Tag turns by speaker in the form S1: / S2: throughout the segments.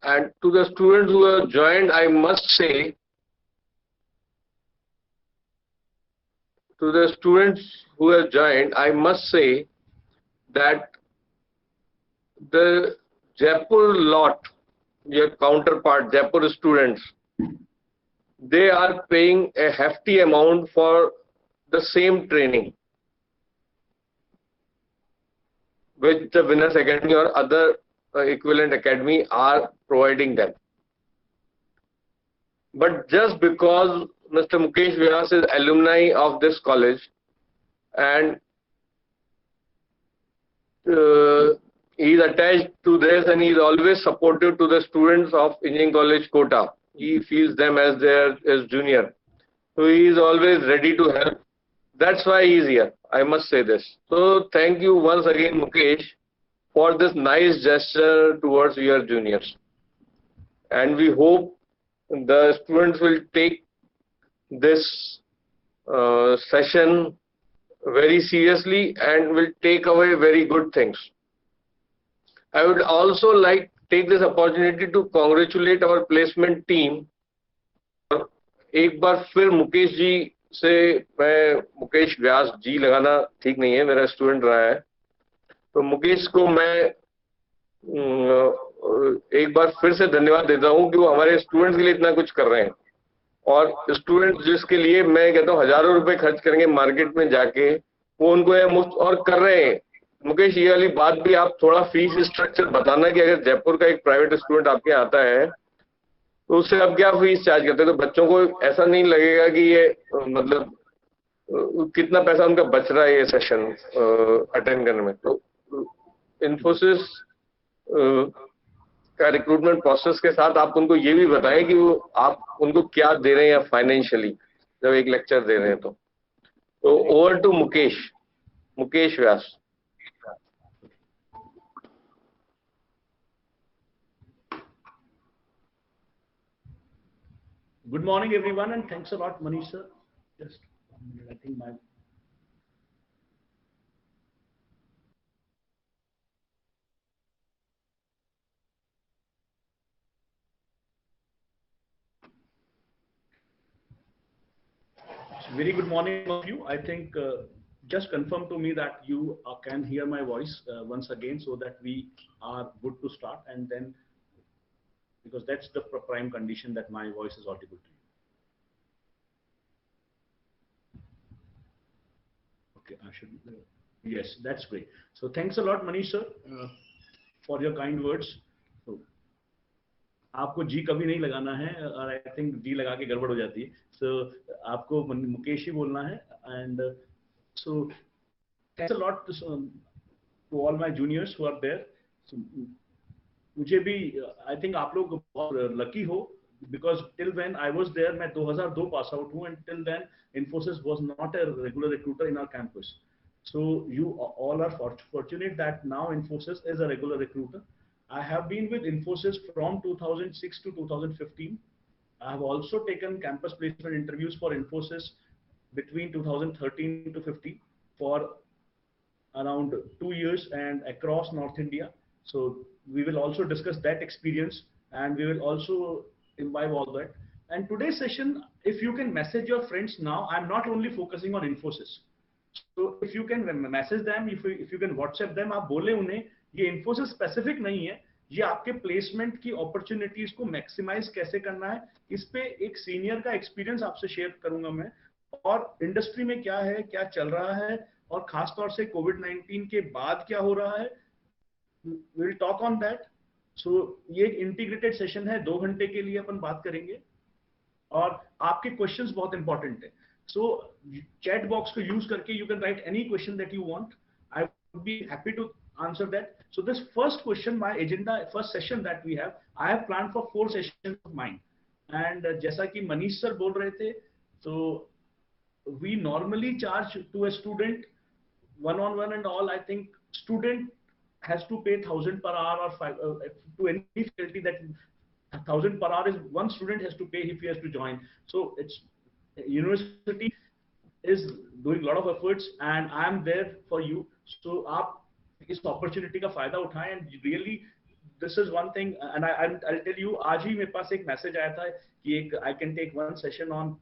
S1: And to the students who have joined, I must say, that the Jaipur lot, your counterpart, Jaipur students, they are paying a hefty amount for the same training which the Winners Academy or other equivalent academy are providing them. But just because Mr. Mukesh Vyas is alumni of this college and he is attached to this and he is always supportive to the students of Engineering College Kota. He feels them as their junior. So he is always ready to help. That's why he is here. I must say this. So thank you once again, Mukesh, for this nice gesture towards your juniors. And we hope the students will take this session very seriously and will take away very good things. I would also like to take this opportunity to congratulate our placement team. एक बार फिर मुकेश जी से, मैं मुकेश व्यास जी लगाना ठीक नहीं है, मेरा student रहा है, तो मुकेश को मैं एक बार फिर से धन्यवाद देता हूं कि वो हमारे स्टूडेंट्स के लिए इतना कुछ कर रहे हैं। और स्टूडेंट्स जिसके लिए मैं कहता हूँ हजारों रुपए खर्च करेंगे मार्केट में जाके, वो उनको ये मुफ्त और कर रहे हैं। मुकेश, ये वाली बात भी आप थोड़ा फीस स्ट्रक्चर बताना कि अगर जयपुर का एक प्राइवेट स्टूडेंट आपके यहाँ आता है तो उससे आप क्या फीस चार्ज करते हैं, तो बच्चों को ऐसा नहीं लगेगा कि ये मतलब कितना पैसा उनका बच रहा है ये सेशन अटेंड करने में। तो इन्फोसिस का रिक्रूटमेंट प्रोसेस के साथ आप उनको ये भी बताएं कि वो आप उनको क्या दे रहे हैं फाइनेंशियली जब एक लेक्चर दे रहे हैं। तो over to Mukesh Vyas.
S2: Good morning, everyone, and thanks a lot, Manish sir. Just 1 minute, I think my. Very good morning of you. I think just confirm to me that you can hear my voice once again, so that we are good to start, and then because that's the prime condition that my voice is audible to you. Okay, I should. Yes, that's great. So thanks a lot, Manish sir, for your kind words. So, आपको जी कभी नहीं लगाना है, और I think जी लगा के गड़बड़ हो जाती है। सो आपको मुकेश ही बोलना है। And so thanks a lot to all my juniors who are there. मुझे भी आई थिंक आप लोग बहुत लकी हो, because till when I was there, मैं 2002 पास आउट हूँ, and till then Infosys was not a regular recruiter in our campus. So you all are fortunate that now Infosys is a regular recruiter. I have been with Infosys from 2006 to 2015. I have also taken campus placement interviews for Infosys between 2013 to 15 for around 2 years and across North India. So we will also discuss that experience, and we will also imbibe all that. And today's session, if you can message your friends now, I'm not only focusing on Infosys. So if you can message them, if you can WhatsApp them, आप बोले उन्हें ये Infosys specific नहीं है, ये आपके placement की opportunities को मैक्सिमाइज कैसे करना है, इस पे एक सीनियर का एक्सपीरियंस आपसे शेयर करूंगा मैं, और इंडस्ट्री में क्या है, क्या चल रहा है, और खासतौर से कोविड-19 के बाद क्या हो रहा है, we will talk on that. So ये एक इंटीग्रेटेड सेशन है, 2 घंटे के लिए अपन बात करेंगे, और आपके क्वेश्चंस बहुत इंपॉर्टेंट है। सो चैट बॉक्स को यूज करके you can write any question that you want, I would be happy to answer that. So this first question, my agenda, first session that we have, I have planned for 4 sessions of mine, and जैसा कि Manish sir बोल रहे थे, so we normally charge to a student one-on-one and all. I think student has to pay 1,000 per hour, or 5 to any faculty, that 1,000 per hour is one student has to pay if he has to join. So it's university is doing a lot of efforts, and I am there for you. So आप इस opportunity का फायदा उठाएं, and really this is one thing and I tell you, आज ही मेरे पास एक message आया था कि एक I can take one session on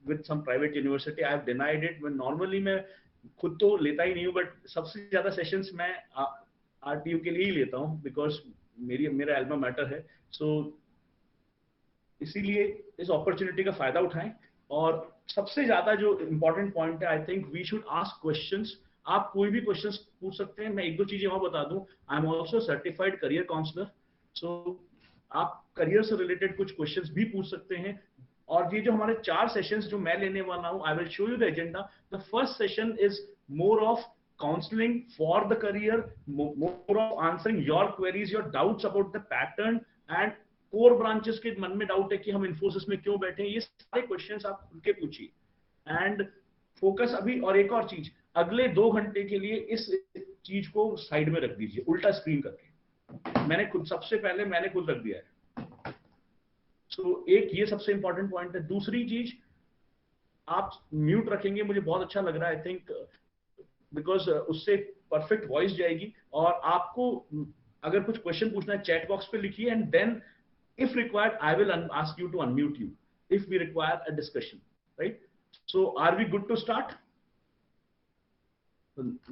S2: with some private university, I have denied it. Normally मैं खुद तो लेता ही नहीं हूँ, बट सबसे ज्यादा सेशंस मैं आरटीयू के लिए ही लेता हूँ, बिकॉज मेरा एल्मा मैटर है। सो इसीलिए इस अपॉर्चुनिटी का फायदा उठाएं। और सबसे ज्यादा जो इंपॉर्टेंट पॉइंट है, I think we should ask questions. आप कोई भी क्वेश्चंस पूछ सकते हैं। मैं एक दो चीजें और बता दूं, I am also certified career counsellor, so आप करियर से रिलेटेड कुछ क्वेश्चंस भी पूछ सकते हैं। और ये जो हमारे 4 सेशंस जो मैं लेने वाला हूं, I will show you the agenda. The first session is more of counselling for the career, more of answering your queries, your doubts about the pattern and core branches के मन में डाउट है कि हम इन्फोसिस में क्यों बैठे हैं, ये सारे क्वेश्चंस आप उनके पूछिए। एंड फोकस अभी, और एक और चीज, अगले 2 घंटे के लिए इस चीज को साइड में रख दीजिए, उल्टा स्क्रीन करके। मैंने खुद रख दिया है। सो एक ये सबसे इंपॉर्टेंट पॉइंट है। दूसरी चीज, आप म्यूट रखेंगे, मुझे बहुत अच्छा लग रहा है, आई थिंक, बिकॉज उससे परफेक्ट वॉइस जाएगी। और आपको अगर कुछ क्वेश्चन पूछना है, चैट बॉक्स पे लिखिए, and then if required I will ask you to unmute you if we require a discussion, right? So are we good to start?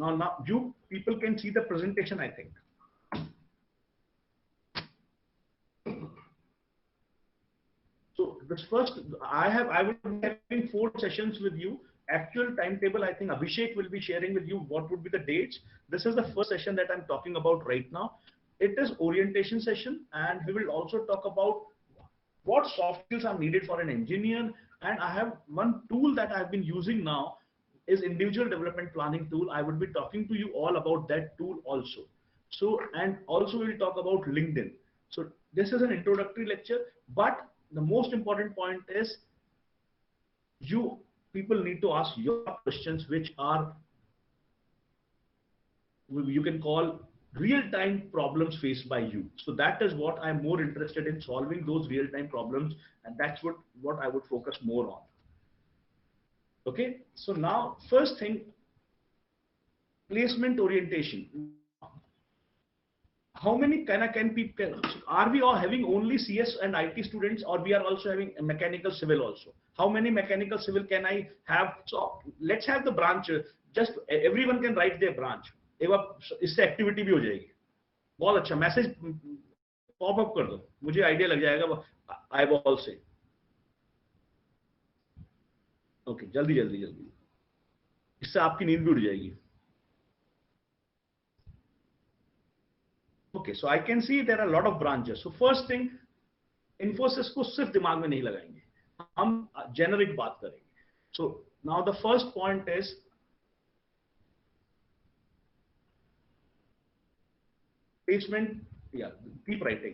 S2: Now you people can see the presentation, I think. So this first, I will be having 4 sessions with you. Actual timetable, I think Abhishek will be sharing with you what would be the dates. This is the first session that I'm talking about right now. It is orientation session, and we will also talk about what soft skills are needed for an engineer. And I have one tool that I've been using now is individual development planning tool. I would be talking to you all about that tool also. So, and also we'll talk about LinkedIn. So this is an introductory lecture, but the most important point is you people need to ask your questions, which are, you can call, real-time problems faced by you. So that is what I'm more interested in, solving those real-time problems, and that's what I would focus more on. Okay, so now first thing, placement orientation. How many can people, are we all having only CS and IT students, or we are also having mechanical civil also? How many mechanical civil can I have? So let's have the branch, just everyone can write their branch, एक बार इससे activity भी हो जाएगी। बहुत अच्छा, message pop up कर दो, मुझे आइडिया लग जाएगा आई बॉल से। ओके, जल्दी जल्दी जल्दी, इससे आपकी नींद भी उड़ जाएगी। Okay, so I can see there are lot of branches. So first thing, Infosys को सिर्फ दिमाग में नहीं लगाएंगे, हम जेनरिक बात करेंगे। So now the first point is placement. Yeah, keep writing.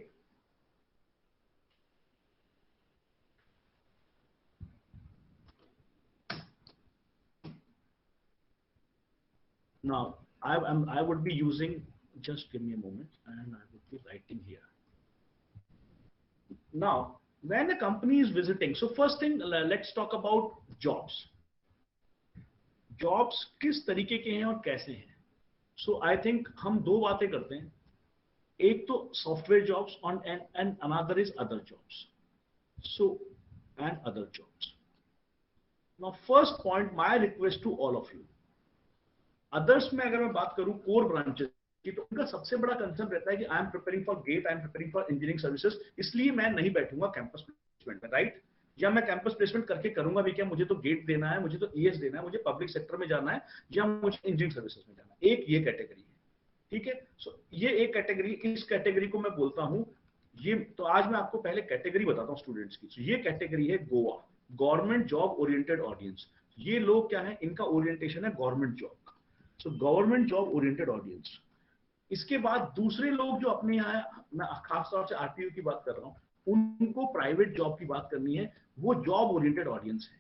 S2: Now I would be using, just give me a moment, and I would be writing here. Now when a company is visiting, so first thing, let's talk about jobs. Jobs किस तरीके के हैं और कैसे हैं? So I think हम 2 बातें करते हैं, एक तो software jobs and another is other jobs. So and other jobs. Now first point, my request to all of you, others में अगर मैं बात करूं कोर ब्रांचेस की, तो उनका सबसे बड़ा कंसर्न रहता है कि I am preparing for GATE, I am preparing for engineering services, इसलिए मैं नहीं बैठूंगा कैंपस प्लेसमेंट में, राइट? या मैं कैंपस प्लेसमेंट करके करूंगा भी क्या, मुझे तो गेट देना है, मुझे तो ईएस देना है, मुझे पब्लिक सेक्टर में जाना है, या मुझे इंजीनियरिंग सर्विसेज में जाना है। एक ये कैटेगरी है, ठीक है? सो ये एक कैटेगरी, इस कैटेगरी को मैं बोलता हूं ये। तो आज मैं आपको पहले कैटेगरी बताता हूं स्टूडेंट्स की। so ये कैटेगरी है Goa, government job oriented audience. ये लोग क्या है, इनका ओरिएंटेशन है गवर्नमेंट जॉब का। So government job oriented audience. इसके बाद दूसरे लोग जो अपने यहाँ, मैं खासतौर से आरटीयू की बात कर रहा हूँ, उनको प्राइवेट जॉब की बात करनी है, वो जॉब ओरिएंटेड ऑडियंस है,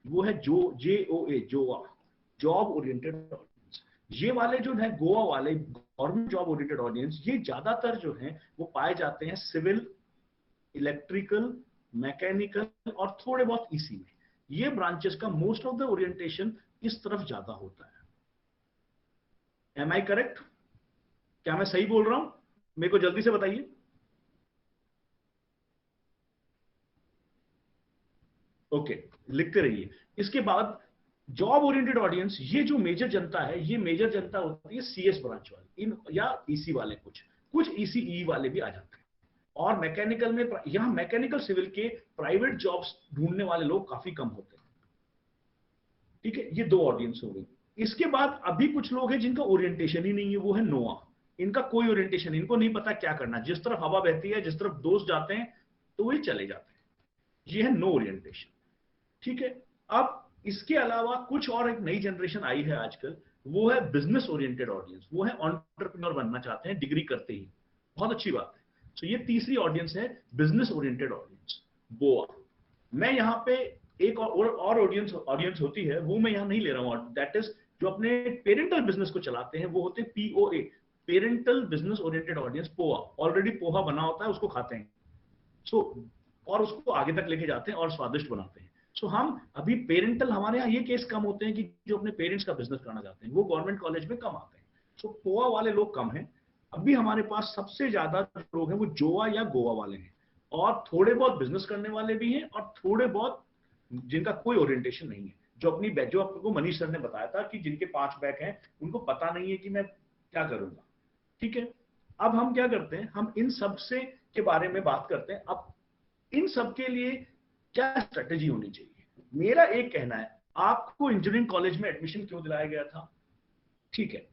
S2: वो है JOA, जोआ, जॉब ओरिएंटेड ऑडियंस। ये वाले जो है गोवा वाले गवर्नमेंट जॉब ओरिएंटेड ऑडियंस, ये ज्यादातर जो है वो पाए जाते हैं सिविल, इलेक्ट्रिकल, मैकेनिकल और थोड़े बहुत ईसी में। ये ब्रांचेस का मोस्ट ऑफ द ओरिएंटेशन इस तरफ ज्यादा होता है। Am I correct? क्या मैं सही बोल रहा हूं? मेरे को जल्दी से बताइए। ओके, लिखते रहिए। इसके बाद जॉब ओरिएंटेड ऑडियंस, ये जो मेजर जनता है, ये मेजर जनता होती है सीएस ब्रांच वाले इन या ईसी वाले, कुछ कुछ ईसीई वाले भी आ जाते हैं। और मैकेनिकल में, यहां मैकेनिकल सिविल के प्राइवेट जॉब्स ढूंढने वाले लोग काफी कम होते हैं। ठीक है, ये दो ऑडियंस हो गई। इसके बाद अभी कुछ लोग हैं जिनका ओरिएंटेशन ही नहीं है, वो है नोआ। इनका कोई ओरिएंटेशन, इनको नहीं पता क्या करना, जिस तरफ हवा बहती है, जिस तरफ दोस्त जाते हैं तो वही चले जाते हैं। ये है नो ओरिएंटेशन। ठीक है, अब इसके अलावा कुछ और एक नई जनरेशन आई है आजकल, वो है बिजनेस ओरिएंटेड ऑडियंस। वो है एंटरप्रेन्योर बनना चाहते हैं डिग्री करते ही। बहुत अच्छी बात है। तो ये तीसरी ऑडियंस है, बिजनेस ओरिएंटेड ऑडियंस, बोआ। मैं यहाँ पे एक और ऑडियंस होती है, वो मैं यहाँ नहीं ले रहा हूँ, दैट इज जो अपने पेरेंटल बिजनेस को चलाते हैं, वो होते हैं POA, parental business oriented audience. Poha, already poha बना होता है, उसको खाते हैं। सो और उसको आगे तक लेके जाते हैं और स्वादिष्ट बनाते हैं। सो हम अभी पेरेंटल, हमारे यहाँ ये केस कम होते हैं कि जो अपने पेरेंट्स का बिजनेस करना चाहते हैं, वो गवर्नमेंट कॉलेज में कम आते हैं। सो पोहा वाले लोग कम हैं। अभी हमारे पास सबसे ज्यादा लोग हैं वो जोआ या गोवा वाले हैं, और थोड़े बहुत बिजनेस करने वाले भी हैं, और थोड़े बहुत जिनका कोई ओरिएंटेशन नहीं है, जो आपको मनीष सर ने बताया था कि जिनके 5 बैक हैं, उनको पता नहीं है कि मैं क्या करूंगा। ठीक है, अब हम क्या करते हैं, हम इन सब से के बारे में बात करते हैं। अब इन सब के लिए क्या स्ट्रेटेजी होनी चाहिए? मेरा एक कहना है, आपको इंजीनियरिंग कॉलेज में एडमिशन क्यों दिलाया गया था? ठीक है,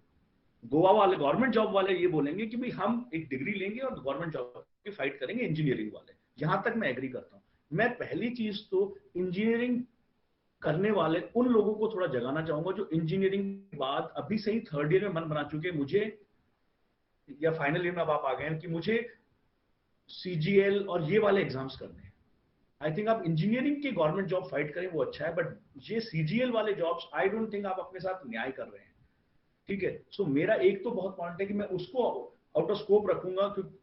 S2: गोवा वाले, गवर्नमेंट जॉब वाले ये बोलेंगे कि भाई हम एक डिग्री लेंगे और गवर्नमेंट जॉब की फाइट करेंगे, इंजीनियरिंग वाले। यहां तक मैं एग्री करता हूं। मैं पहली चीज तो इंजीनियरिंग करने वाले उन लोगों को थोड़ा जगाना चाहूंगा जो इंजीनियरिंग के बाद अभी से ही 3rd ईयर में मन बना चुके, मुझे, या फाइनल ईयर में अब आप आ गए हैं कि मुझे सीजीएल और ये वाले एग्जाम्स करने हैं। आई थिंक आप इंजीनियरिंग की गवर्नमेंट जॉब फाइट करें, वो अच्छा है, बट ये सीजीएल वाले जॉब्स आई डोंट थिंक आप अपने साथ न्याय कर रहे हैं। ठीक है, सो मेरा एक तो बहुत पॉइंट है कि मैं उसको आउट ऑफ स्कोप रखूंगा, क्योंकि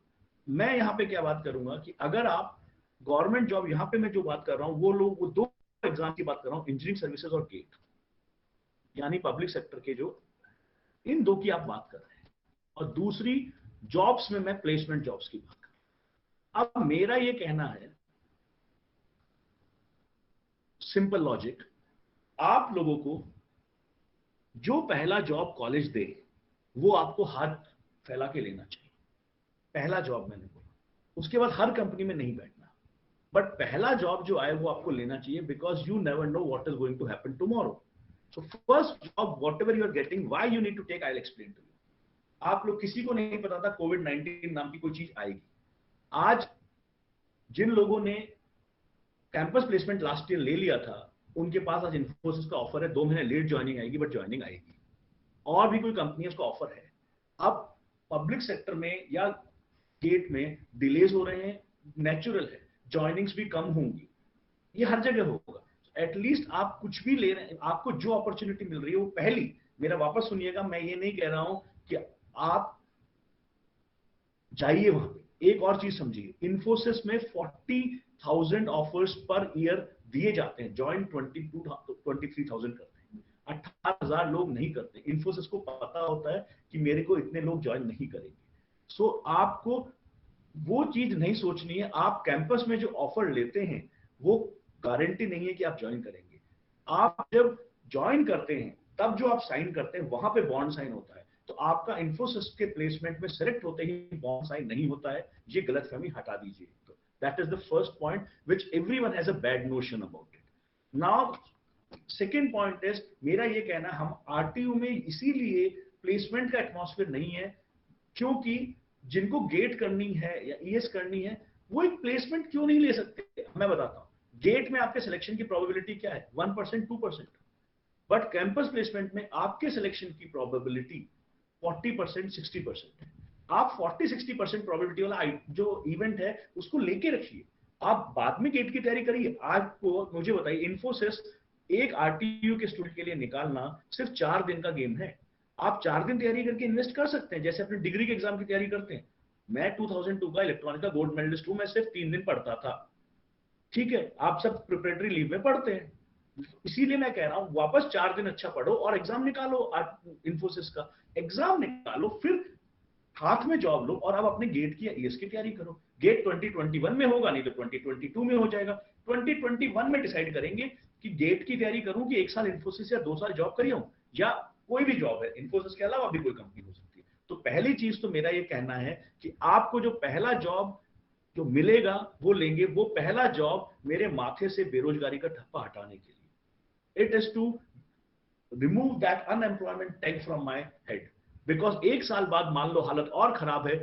S2: मैं यहाँ पे क्या बात करूंगा कि अगर आप गवर्नमेंट जॉब, यहाँ पे मैं जो बात कर रहा हूँ, वो लोग, वो 2 एग्जाम की बात कर रहा हूँ, इंजीनियरिंग सर्विसेज और गेट, यानी पब्लिक सेक्टर के जो, इन 2 की आप बात कर रहे हैं। और दूसरी जॉब्स में मैं प्लेसमेंट जॉब्स की बात कर रहा हूं। अब मेरा ये कहना है, सिंपल लॉजिक, आप लोगों को जो पहला जॉब कॉलेज दे, वो आपको हाथ फैला के लेना चाहिए। पहला जॉब मैंने बोला, उसके बाद हर कंपनी में नहीं बैठना, बट पहला जॉब जो आए वो आपको लेना चाहिए, because you never know what is going to happen tomorrow. So first job whatever you are getting, why you need to take, I will explain to you. आप लोग, किसी को नहीं पता था कोविड-19 नाम की कोई चीज आएगी। आज जिन लोगों ने कैंपस प्लेसमेंट लास्ट ईयर ले लिया था, उनके पास आज इन्फोसिस का ऑफर है, 2 महीने लेट ज्वाइनिंग आएगी, बट ज्वाइनिंग आएगी। और भी कोई कंपनी उसका ऑफर है। अब पब्लिक सेक्टर में या गेट में डिलेज हो रहे हैं, नेचुरल है, ज्वाइनिंग्स भी कम होंगी, ये हर जगह होगा। एटलीस्ट आप कुछ भी ले रहे हैं, आपको जो अपॉर्चुनिटी मिल रही है वो पहली, मेरा वापस सुनिएगा, मैं ये नहीं कह रहा हूं कि आप जाइए वहां पे। एक और चीज समझिए, इन्फोसिस में 40,000 ऑफर्स पर ईयर दिए जाते हैं, ज्वाइन 23,000 करते हैं, 18,000 लोग नहीं करते। इन्फोसिस को पता होता है कि मेरे को इतने लोग ज्वाइन नहीं करेंगे। सो आपको वो चीज नहीं सोचनी है। आप कैंपस में जो ऑफर लेते हैं वो गारंटी नहीं है कि आप ज्वाइन करेंगे। आप जब ज्वाइन करते हैं, तब जो आप साइन करते हैं, वहां पे बॉन्ड साइन होता है। तो आपका इन्फोसिस के प्लेसमेंट में सेलेक्ट होते ही बॉन्ड साइन नहीं होता है, ये गलतफहमी हटा दीजिए। तो that is the first point which everyone has a bad notion about it. Now second point is, मेरा ये कहना, हम आरटीयू में इसीलिए प्लेसमेंट का एटमॉस्फेयर नहीं है क्योंकि जिनको गेट करनी है या ईएस करनी है, वो एक प्लेसमेंट क्यों नहीं ले सकते? मैं बताता हूं। गेट में आपके सिलेक्शन की प्रोबेबिलिटी क्या है? 1%, 2%। बट कैंपस प्लेसमेंट में आपके सिलेक्शन की प्रोबेबिलिटी 40%, 60% है। आप 40-60% प्रोबेबिलिटी वाला जो इवेंट है उसको लेके रखिए। आप बाद में गेट की तैयारी करिए। आपको मुझे बताइए, इन्फोसिस एक आरटीयू के स्टूडेंट के लिए निकालना सिर्फ 4 दिन का गेम है। आप 4 दिन तैयारी करके इन्वेस्ट कर सकते हैं, जैसे अपने डिग्री के एग्जाम की तैयारी करते हैं। मैं 2002 का इलेक्ट्रॉनिक का गोल्ड मेडलिस्ट हूं, मैं सिर्फ 3 दिन पढ़ता था। ठीक है, आप सब प्रिपरेटरी लीव में पढ़ते हैं। इसीलिए मैं कह रहा हूं, वापस 4 दिन अच्छा पढ़ो और एग्जाम निकालो। इन्फोसिस का एग्जाम निकालो, फिर हाथ में जॉब लो और अब अपने गेट की या ईएस की तैयारी करो। गेट 2021 में होगा, नहीं तो 2022 में हो जाएगा। 2021 में डिसाइड करेंगे कि गेट की तैयारी करूं कि 1 साल इंफोसिस या 2 साल जॉब करी हूं, या कोई भी जॉब है, इंफोसिस के अलावा भी कोई कंपनी हो सकती है। तो पहली चीज तो मेरा ये कहना है कि आपको जो पहला जॉब जो मिलेगा वो लेंगे। वो पहला जॉब मेरे माथे से बेरोजगारी का ठप्पा हटाने के लिए, it is to remove that unemployment tag from my head. Because 1 साल बाद मान लो हालत और खराब है,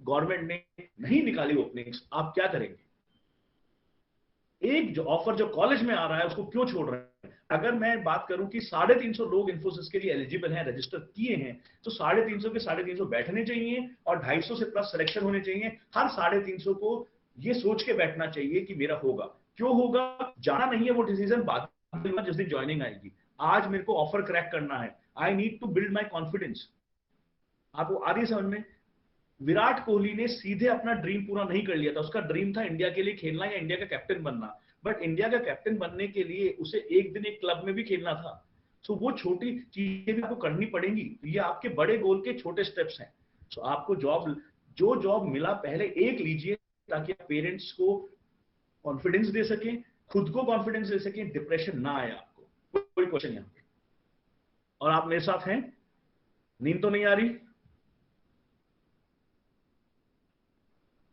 S2: गवर्नमेंट ने नहीं निकाली ओपनिंग्स, आप क्या करेंगे? एक जो ऑफर जो कॉलेज में आ रहा है उसको क्यों छोड़ रहे हैं? अगर मैं बात करूं कि 350 लोग इंफोसिस के लिए एलिजिबल हैं, रजिस्टर किए हैं, तो 350 के 350 बैठने चाहिए और 250 से प्लस सिलेक्शन होने चाहिए। हर 350 को ये सोच के बैठना चाहिए कि मेरा होगा। क्यों होगा? जाना नहीं है, वो डिसीजन बाद में जिस दिन ज्वाइनिंग आएगी। आज मेरे को ऑफर क्रैक करना है, I need to build my confidence. आपको आ रही है समझ में? विराट कोहली ने सीधे अपना ड्रीम पूरा नहीं कर लिया था। उसका ड्रीम था इंडिया के लिए खेलना या इंडिया का कैप्टन बनना, बट इंडिया का कैप्टन बनने के लिए उसे एक दिन एक क्लब में भी खेलना था। सो वो छोटी चीजें भी आपको करनी पड़ेंगी। ये आपके बड़े गोल के छोटे स्टेप्स हैं। सो आपको जॉब, जो जॉब मिला पहले एक लीजिए, ताकि आप पेरेंट्स को कॉन्फिडेंस दे सकें, खुद को कॉन्फिडेंस दे सकें, डिप्रेशन ना आए आपको। कोई क्वेश्चन यहाँ पे? और आप मेरे साथ हैं? नींद तो नहीं आ रही?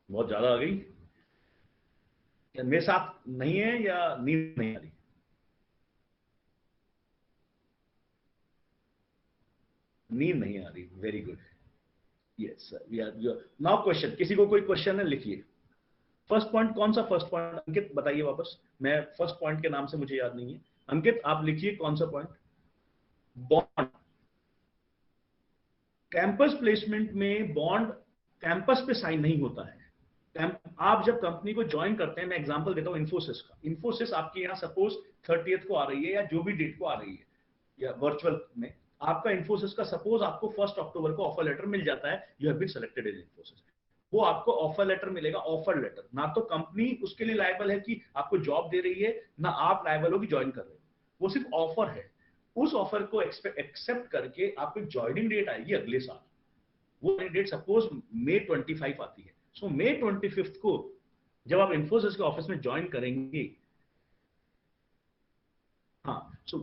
S2: बहुत ज्यादा आ गई या मेरे साथ नहीं है, या नींद नहीं आ रही? नींद नहीं आ रही, very good. Yes sir, now question, किसी को कोई क्वेश्चन है लिखिए। फर्स्ट पॉइंट कौन सा? फर्स्ट पॉइंट अंकित बताइए वापस, मैं फर्स्ट पॉइंट के नाम से मुझे याद नहीं है। अंकित आप लिखिए कौन सा पॉइंट? बॉन्ड। कैंपस प्लेसमेंट में बॉन्ड कैंपस पे साइन नहीं होता है। आप जब कंपनी को ज्वाइन करते हैं, मैं एग्जांपल देता हूं इन्फोसिस का। इन्फोसिस आपके यहाँ सपोज 30th को आ रही है, या जो भी डेट को आ रही है, या वर्चुअल में आपका इन्फोसिस का सपोज आपको 1 अक्टूबर को ऑफर लेटर मिल जाता है, you have been selected in Infosys. वो आपको ऑफर लेटर मिलेगा, ऑफर लेटर। ना तो कंपनी उसके लिए लायबल है कि आपको जॉब दे रही है, ना आप लायबल हो कि ज्वाइन कर रहे हो। वो सिर्फ ऑफर है। उस ऑफर को एक्सेप्ट करके आपकी ज्वाइनिंग डेट आएगी अगले साल। वो डेट सपोज May 25 आती है। सो May 25 को जब आप इन्फोसिस के ऑफिस में ज्वाइन करेंगे, हाँ, सो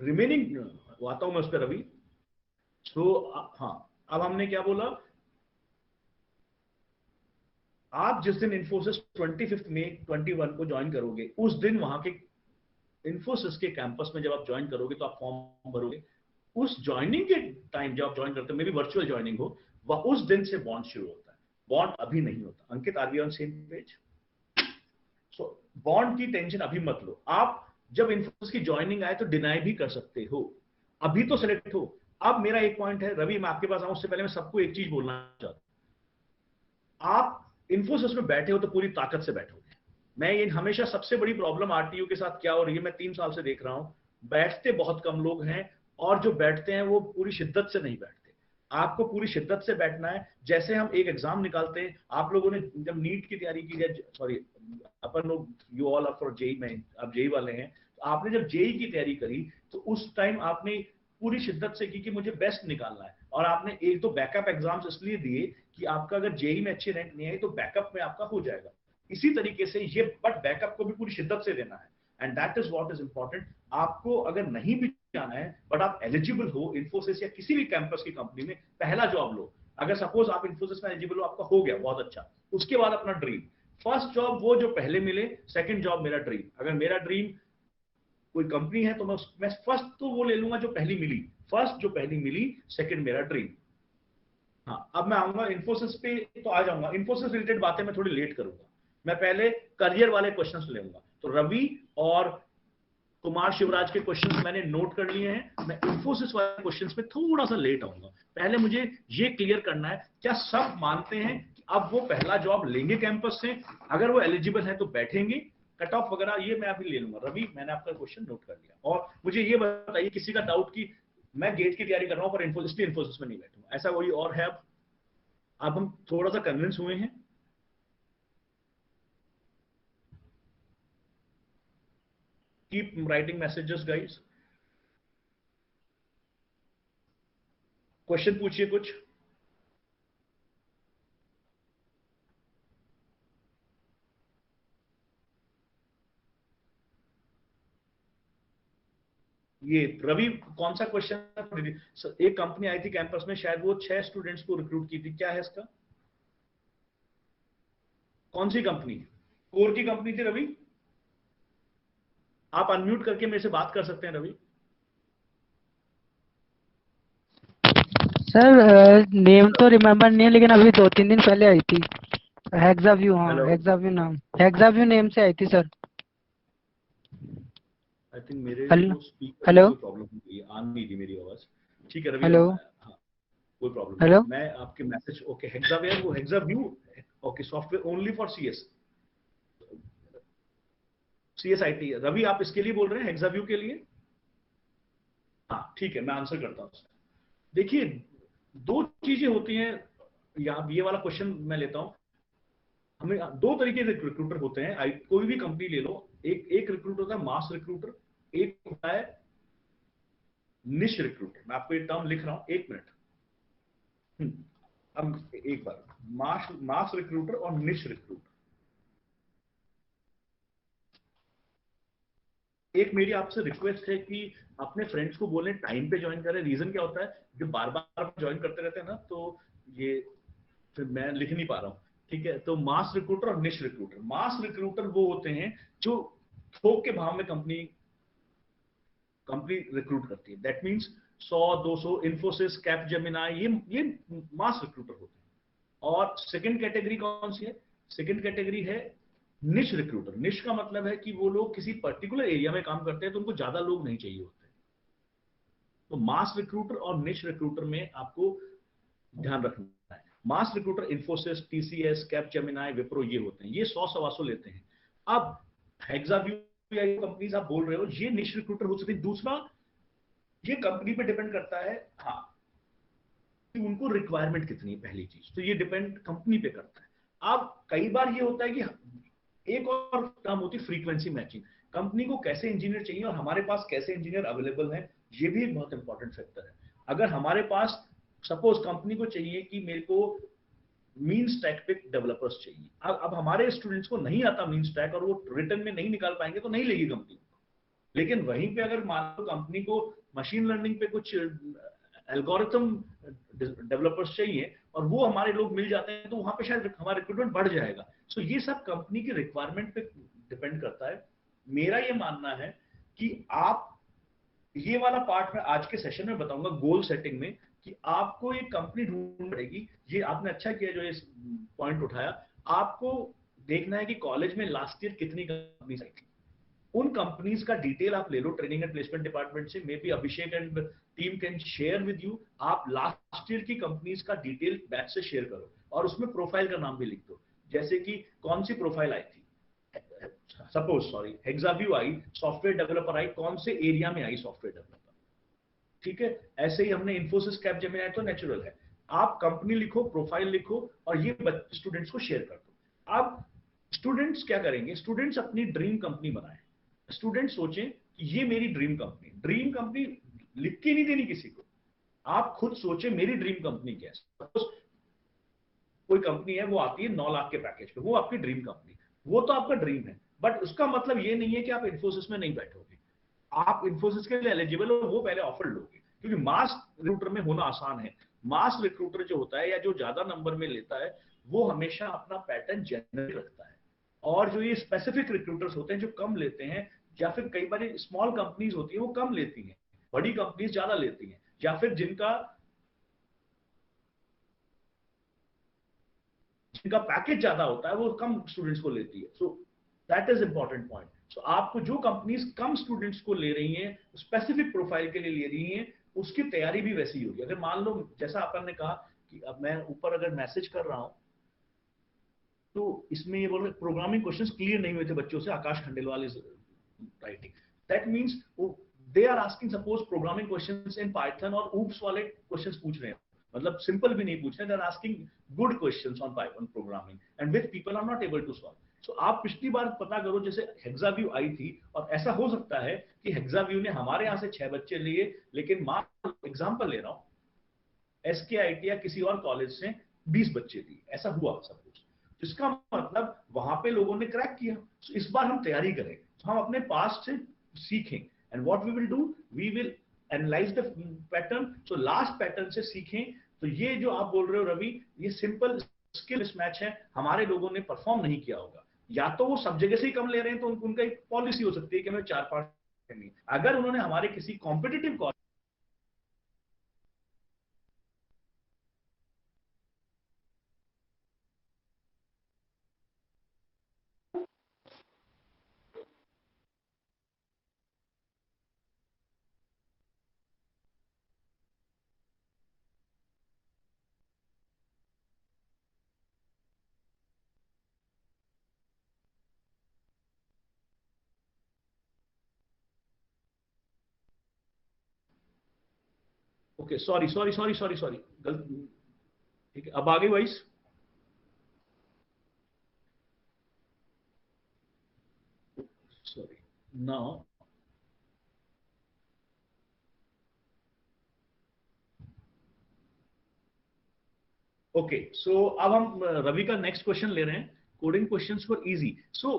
S2: रिमेनिंग आता हूं मैं उस पर रवि। सो हाँ, अब हमने क्या बोला? आप जिस दिन इन्फोसिस 25 में 21 को ज्वाइन करोगे, उस दिन वहां के इन्फोसिस के कैंपस में जब आप ज्वाइन करोगे तो आप फॉर्म भरोगे। उस ज्वाइनिंग के टाइम जब आप ज्वाइन करते हो, मे बी वर्चुअल ज्वाइनिंग हो, वह उस दिन से बॉन्ड शुरू होता है। बॉन्ड अभी नहीं होता। Ankit, are we on same page? So bond की टेंशन अभी मत लो। आप जब इन्फोसिस की ज्वाइनिंग आए तो डिनाई भी कर सकते हो, अभी तो सेलेक्ट हो। अब मेरा एक पॉइंट है रवि, मैं आपके पास आऊं उससे पहले मैं सबको एक चीज बोलना चाहता हूं। आप इन्फोसिस में बैठे हो तो पूरी ताकत से बैठोगे। मैं ये हमेशा, सबसे बड़ी प्रॉब्लम आरटीयू के साथ क्या हो रही है, मैं 3 साल से देख रहा हूं, बैठते बहुत कम लोग हैं, और जो बैठते हैं वो पूरी शिद्दत से नहीं बैठते। आपको पूरी शिद्दत से बैठना है। जैसे हम एक एग्जाम निकालते हैं, आप लोगों ने जब नीट की तैयारी की है, सॉरी अपन लोग, you all are for JE में, आप जेई वाले हैं, तो आपने जब जेई की तैयारी करी तो उस टाइम आपने पूरी शिद्दत से की कि मुझे बेस्ट निकालना है, और आपने एक तो बैकअप एग्जाम्स इसलिए दिए कि आपका अगर जेई में अच्छी रैंक नहीं आई तो बैकअप में आपका हो जाएगा। इसी तरीके से ये, बट बैकअप को भी पूरी शिद्दत से देना है, and that is what is important. आपको अगर नहीं भी जाना है, बट आप एलिजिबल हो इन्फोसिस या किसी भी कैंपस की कंपनी में, पहला जॉब लो। अगर सपोज आप इन्फोसिस में एलिजिबल हो, आपका हो गया, बहुत अच्छा। उसके बाद अपना ड्रीम, फर्स्ट जॉब वो जो पहले मिले, सेकंड जॉब मेरा ड्रीम। अगर मेरा ड्रीम कोई कंपनी है तो मैं फर्स्ट तो वो ले लूंगा जो पहली मिली, फर्स्ट जो पहली मिली, सेकंड मेरा ड्रीम। हाँ, अब मैं आऊंगा इन्फोसिस पे, तो आ जाऊंगा। इन्फोसिस रिलेटेड बातें मैं थोड़ी लेट करूंगा, मैं पहले करियर वाले क्वेश्चंस लेऊंगा। तो रवि और कुमार शिवराज के क्वेश्चंस मैंने नोट कर लिए हैं। मैं इन्फोसिस वाले क्वेश्चंस पे थोड़ा सा लेट आऊंगा। पहले मुझे ये क्लियर करना है, क्या सब मानते हैं कि अब वो पहला जॉब लेंगे कैंपस से? अगर वो एलिजिबल है तो बैठेंगे, कट ऑफ वगैरह ये मैं अभी ले लूंगा। रवि, मैंने आपका क्वेश्चन नोट कर लिया। और मुझे ये बताइए, किसी का डाउट कि मैं गेट की तैयारी कर रहा हूं पर इन्फोसिस में नहीं बैठूंगा, ऐसा कोई और है? अब हम थोड़ा सा कन्विंस हुए हैं। Keep writing messages guys. Question पूछिए कुछ। ये रवि कौन सा क्वेश्चन? एक कंपनी आई थी कैंपस में, शायद वो 6 स्टूडेंट्स को रिक्रूट की थी, क्या है इसका? कौन सी कंपनी? कोर की कंपनी थी रवि? आप अनम्यूट करके मेरे से बात कर सकते हैं रवि।
S3: सर नेम तो रिमेम्बर नहीं है, लेकिन अभी 2-3 दिन पहले आई थी। हेक्साव्यू, हाँ
S2: हेलो,
S3: हेक्साव्यू नाम, हेक्साव्यू नेम से आई थी सर।
S2: आई थिंक मेरे
S3: हेलो
S2: को स्पीकर में
S3: हेलो
S2: कोई प्रॉब्लम हुई, आ नहीं थी मेरी आवाज। ठीक है रवि,
S3: हेलो
S2: हाँ, कोई प्रॉब्लम नहीं,
S3: हेलो।
S2: मैं आपके मैसेज, ओके हेक्सावेयर, वो Hexaview, okay software only for CSIT. Ravi आप इसके लिए बोल रहे हैं, हेक्साव्यू के लिए? हाँ ठीक है, मैं आंसर करता हूँ। देखिए, दो चीजें होती हैं, यहाँ ये वाला क्वेश्चन मैं लेता हूं। हमें दो तरीके के रिक्रूटर होते हैं, कोई भी कंपनी ले लो। एक रिक्रूटर होता है मास रिक्रूटर, एक होता है निश रिक्रूटर। मैं आपको एक टर्म लिख रहा हूं, 1 मिनट। अब एक बार, मास रिक्रूटर और निश रिक्रूटर। एक मेरी आपसे रिक्वेस्ट है कि अपने फ्रेंड्स को बोलें टाइम पे ज्वाइन करें। रीजन क्या होता है, जो बार बार ज्वाइन करते रहते हैं ना, तो ये फिर मैं लिख नहीं पा रहा हूं। ठीक है, तो मास रिक्रूटर और निश रिक्रूटर। मास रिक्रूटर वो होते हैं जो थोक के भाव में कंपनी रिक्रूट करती है। दैट मींस 100-200, इन्फोसिस, कैपजेमिनाई, ये मास रिक्रूटर होते हैं। और सेकंड कैटेगरी कौन सी है? सेकंड कैटेगरी है निश रिक्रूटर। निश का मतलब है कि वो लोग किसी पर्टिकुलर एरिया में काम करते हैं, तो उनको ज्यादा लोग नहीं चाहिए होते। तो मास रिक्रूटर और निश रिक्रूटर में आपको ध्यान रखना है। Mass recruiter Infosys, TCS, Capgemini, Wipro, ये होते हैं, ये 100-125 लेते हैं। अब हेक्साव्यू या कंपनीज आप बोल रहे हो, ये निश रिक्रूटर हो सकती है। दूसरा, ये कंपनी पे डिपेंड करता है, हाँ, कि उनको रिक्वायरमेंट कितनी है, पहली चीज तो ये डिपेंड कंपनी पे करता है। अब कई बार ये होता है कि एक और काम होती है फ्रीक्वेंसी मैचिंग। कंपनी को कैसे इंजीनियर चाहिए और हमारे पास कैसे इंजीनियर अवेलेबल है, ये भी एक बहुत इंपॉर्टेंट फैक्टर है। अगर हमारे पास, सपोज कंपनी को चाहिए कि मेरे को मीन स्टैक पे डेवलपर्स चाहिए, अब हमारे स्टूडेंट्स को नहीं आता मीन स्टैक और वो रिटर्न में नहीं निकाल पाएंगे, तो नहीं लेगी कंपनी। लेकिन वहीं पे अगर मान लो कंपनी को मशीन लर्निंग पे कुछ एल्गोरिथम डेवलपर्स चाहिए और वो हमारे लोग मिल जाते हैं, तो वहां पे शायद हमारा रिक्रूटमेंट बढ़ जाएगा। सो ये सब कंपनी की रिक्वायरमेंट पे डिपेंड करता है। मेरा ये मानना है कि आप, ये वाला पार्ट मैं आज के सेशन में बताऊंगा गोल सेटिंग में, कि आपको एक कंपनी ढूंढ पड़ेगी। ये आपने अच्छा किया जो ये पॉइंट उठाया। आपको देखना है कि कॉलेज में लास्ट ईयर कितनी कंपनीज आई थी। उन कंपनीज का डिटेल आप ले लो ट्रेनिंग एंड प्लेसमेंट डिपार्टमेंट से। May be Abhishek and team can share with you. आप लास्ट ईयर की कंपनीज का डिटेल बैच से शेयर करो और उसमें प्रोफाइल का नाम भी लिख दो। जैसे कि कौन सी प्रोफाइल आई थी, सपोज सॉरी हेक्साव्यू आई, सॉफ्टवेयर डेवलपर आई, कौन से एरिया में आई सॉफ्टवेयर डेवलपर। ठीक है, ऐसे ही हमने इन्फोसिस, कैपजेमिनी, तो नेचुरल है। आप कंपनी लिखो, प्रोफाइल लिखो और ये स्टूडेंट्स को शेयर कर दो। अब स्टूडेंट्स क्या करेंगे, स्टूडेंट्स अपनी ड्रीम कंपनी बनाएं। स्टूडेंट सोचें कि ये मेरी ड्रीम कंपनी। ड्रीम कंपनी लिख के नहीं देनी किसी को, आप खुद सोचें मेरी ड्रीम कंपनी क्या है। सपोज कोई कंपनी है, वो आती है 9 लाख के पैकेज पे, वो आपकी ड्रीम कंपनी, वो तो आपका ड्रीम है। बट उसका मतलब ये नहीं है कि आप इन्फोसिस में नहीं बैठोगे। आप इन्फोसिस के लिए एलिजिबल हो, वो पहले ऑफर लोगे, क्योंकि मास रिक्रूटर में होना आसान है। मास रिक्रूटर जो होता है या जो ज्यादा नंबर में लेता है, वो हमेशा अपना पैटर्न जनरेट रखता है। और जो ये स्पेसिफिक रिक्रूटर्स होते हैं जो कम लेते हैं, या फिर कई बार स्मॉल कंपनीज होती है वो कम लेती हैं, बड़ी कंपनीज ज्यादा लेती हैं, या फिर जिनका जिनका पैकेज ज्यादा होता है वो कम स्टूडेंट्स को लेती है। So that is important point. So आपको जो कंपनीज कम स्टूडेंट्स को ले रही हैं, स्पेसिफिक प्रोफाइल के लिए ले रही हैं, उसकी तैयारी भी वैसी होगी। अगर मान लो जैसा आपने कहा कि अब मैं ऊपर अगर मैसेज कर रहा हूं, तो इसमें ये बोल रहे प्रोग्रामिंग क्वेश्चंस क्लियर नहीं हुए थे बच्चों से, Akash Khandelwal is writing. That means they are asking suppose programming questions in Python और ऊप्स वाले क्वेश्चंस पूछ रहे हैं। मतलब सिंपल भी नहीं पूछ रहे, they are asking good questions on Python programming and which people are not able to solve. So आप पिछली बार पता करो, जैसे हेक्साव्यू आई थी, और ऐसा हो सकता है कि हेक्साव्यू ने हमारे यहां से 6 बच्चे लिए, लेकिन मान एग्जांपल ले रहा हूं, एसकेआईटी या किसी और कॉलेज से 20 बच्चे दिए, ऐसा हुआ सब कुछ। इसका मतलब वहां पे लोगों ने क्रैक किया। इस बार हम तैयारी करें, हम अपने पास से सीखें and what we will do, we will analyse the pattern. So last pattern से सीखें। तो ये जो आप बोल रहे हो रवि, ये सिंपल स्किल मिसमैच है, हमारे लोगों ने परफॉर्म नहीं किया होगा। या तो वो सब जगह से ही कम ले रहे हैं, तो उनका एक पॉलिसी हो सकती है कि हमें 4-5 नहीं। अगर उन्होंने हमारे किसी competitive okay, sorry sorry sorry sorry sorry, गलत, ठीक है, अब आ गई voice. Sorry, now okay. So अब हम रवि का नेक्स्ट क्वेश्चन ले रहे हैं। Coding questions for easy. So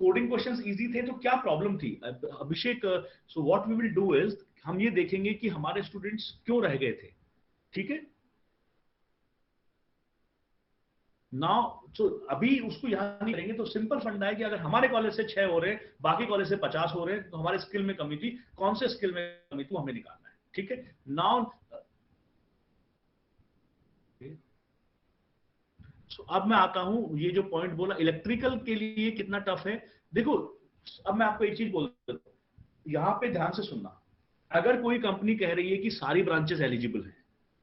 S2: coding questions easy थे तो क्या प्रॉब्लम थी Abhishek? So what we will do is, हम ये देखेंगे कि हमारे स्टूडेंट्स क्यों रह गए थे, ठीक है। नाउ सो अभी उसको यहां नहीं करेंगे, तो सिंपल फंडा है कि अगर हमारे कॉलेज से 6 हो रहे हैं, बाकी कॉलेज से 50 हो रहे हैं, तो हमारे स्किल में कमी थी। कौन से स्किल में कमी थी, हमें निकालना है, ठीक है। नाउ अब मैं आता हूं, ये जो पॉइंट बोला इलेक्ट्रिकल के लिए कितना टफ है, देखो अब मैं आपको एक चीज बोल देता हूं, यहां पे ध्यान से सुनना। अगर कोई कंपनी कह रही है कि सारी ब्रांचेस एलिजिबल है,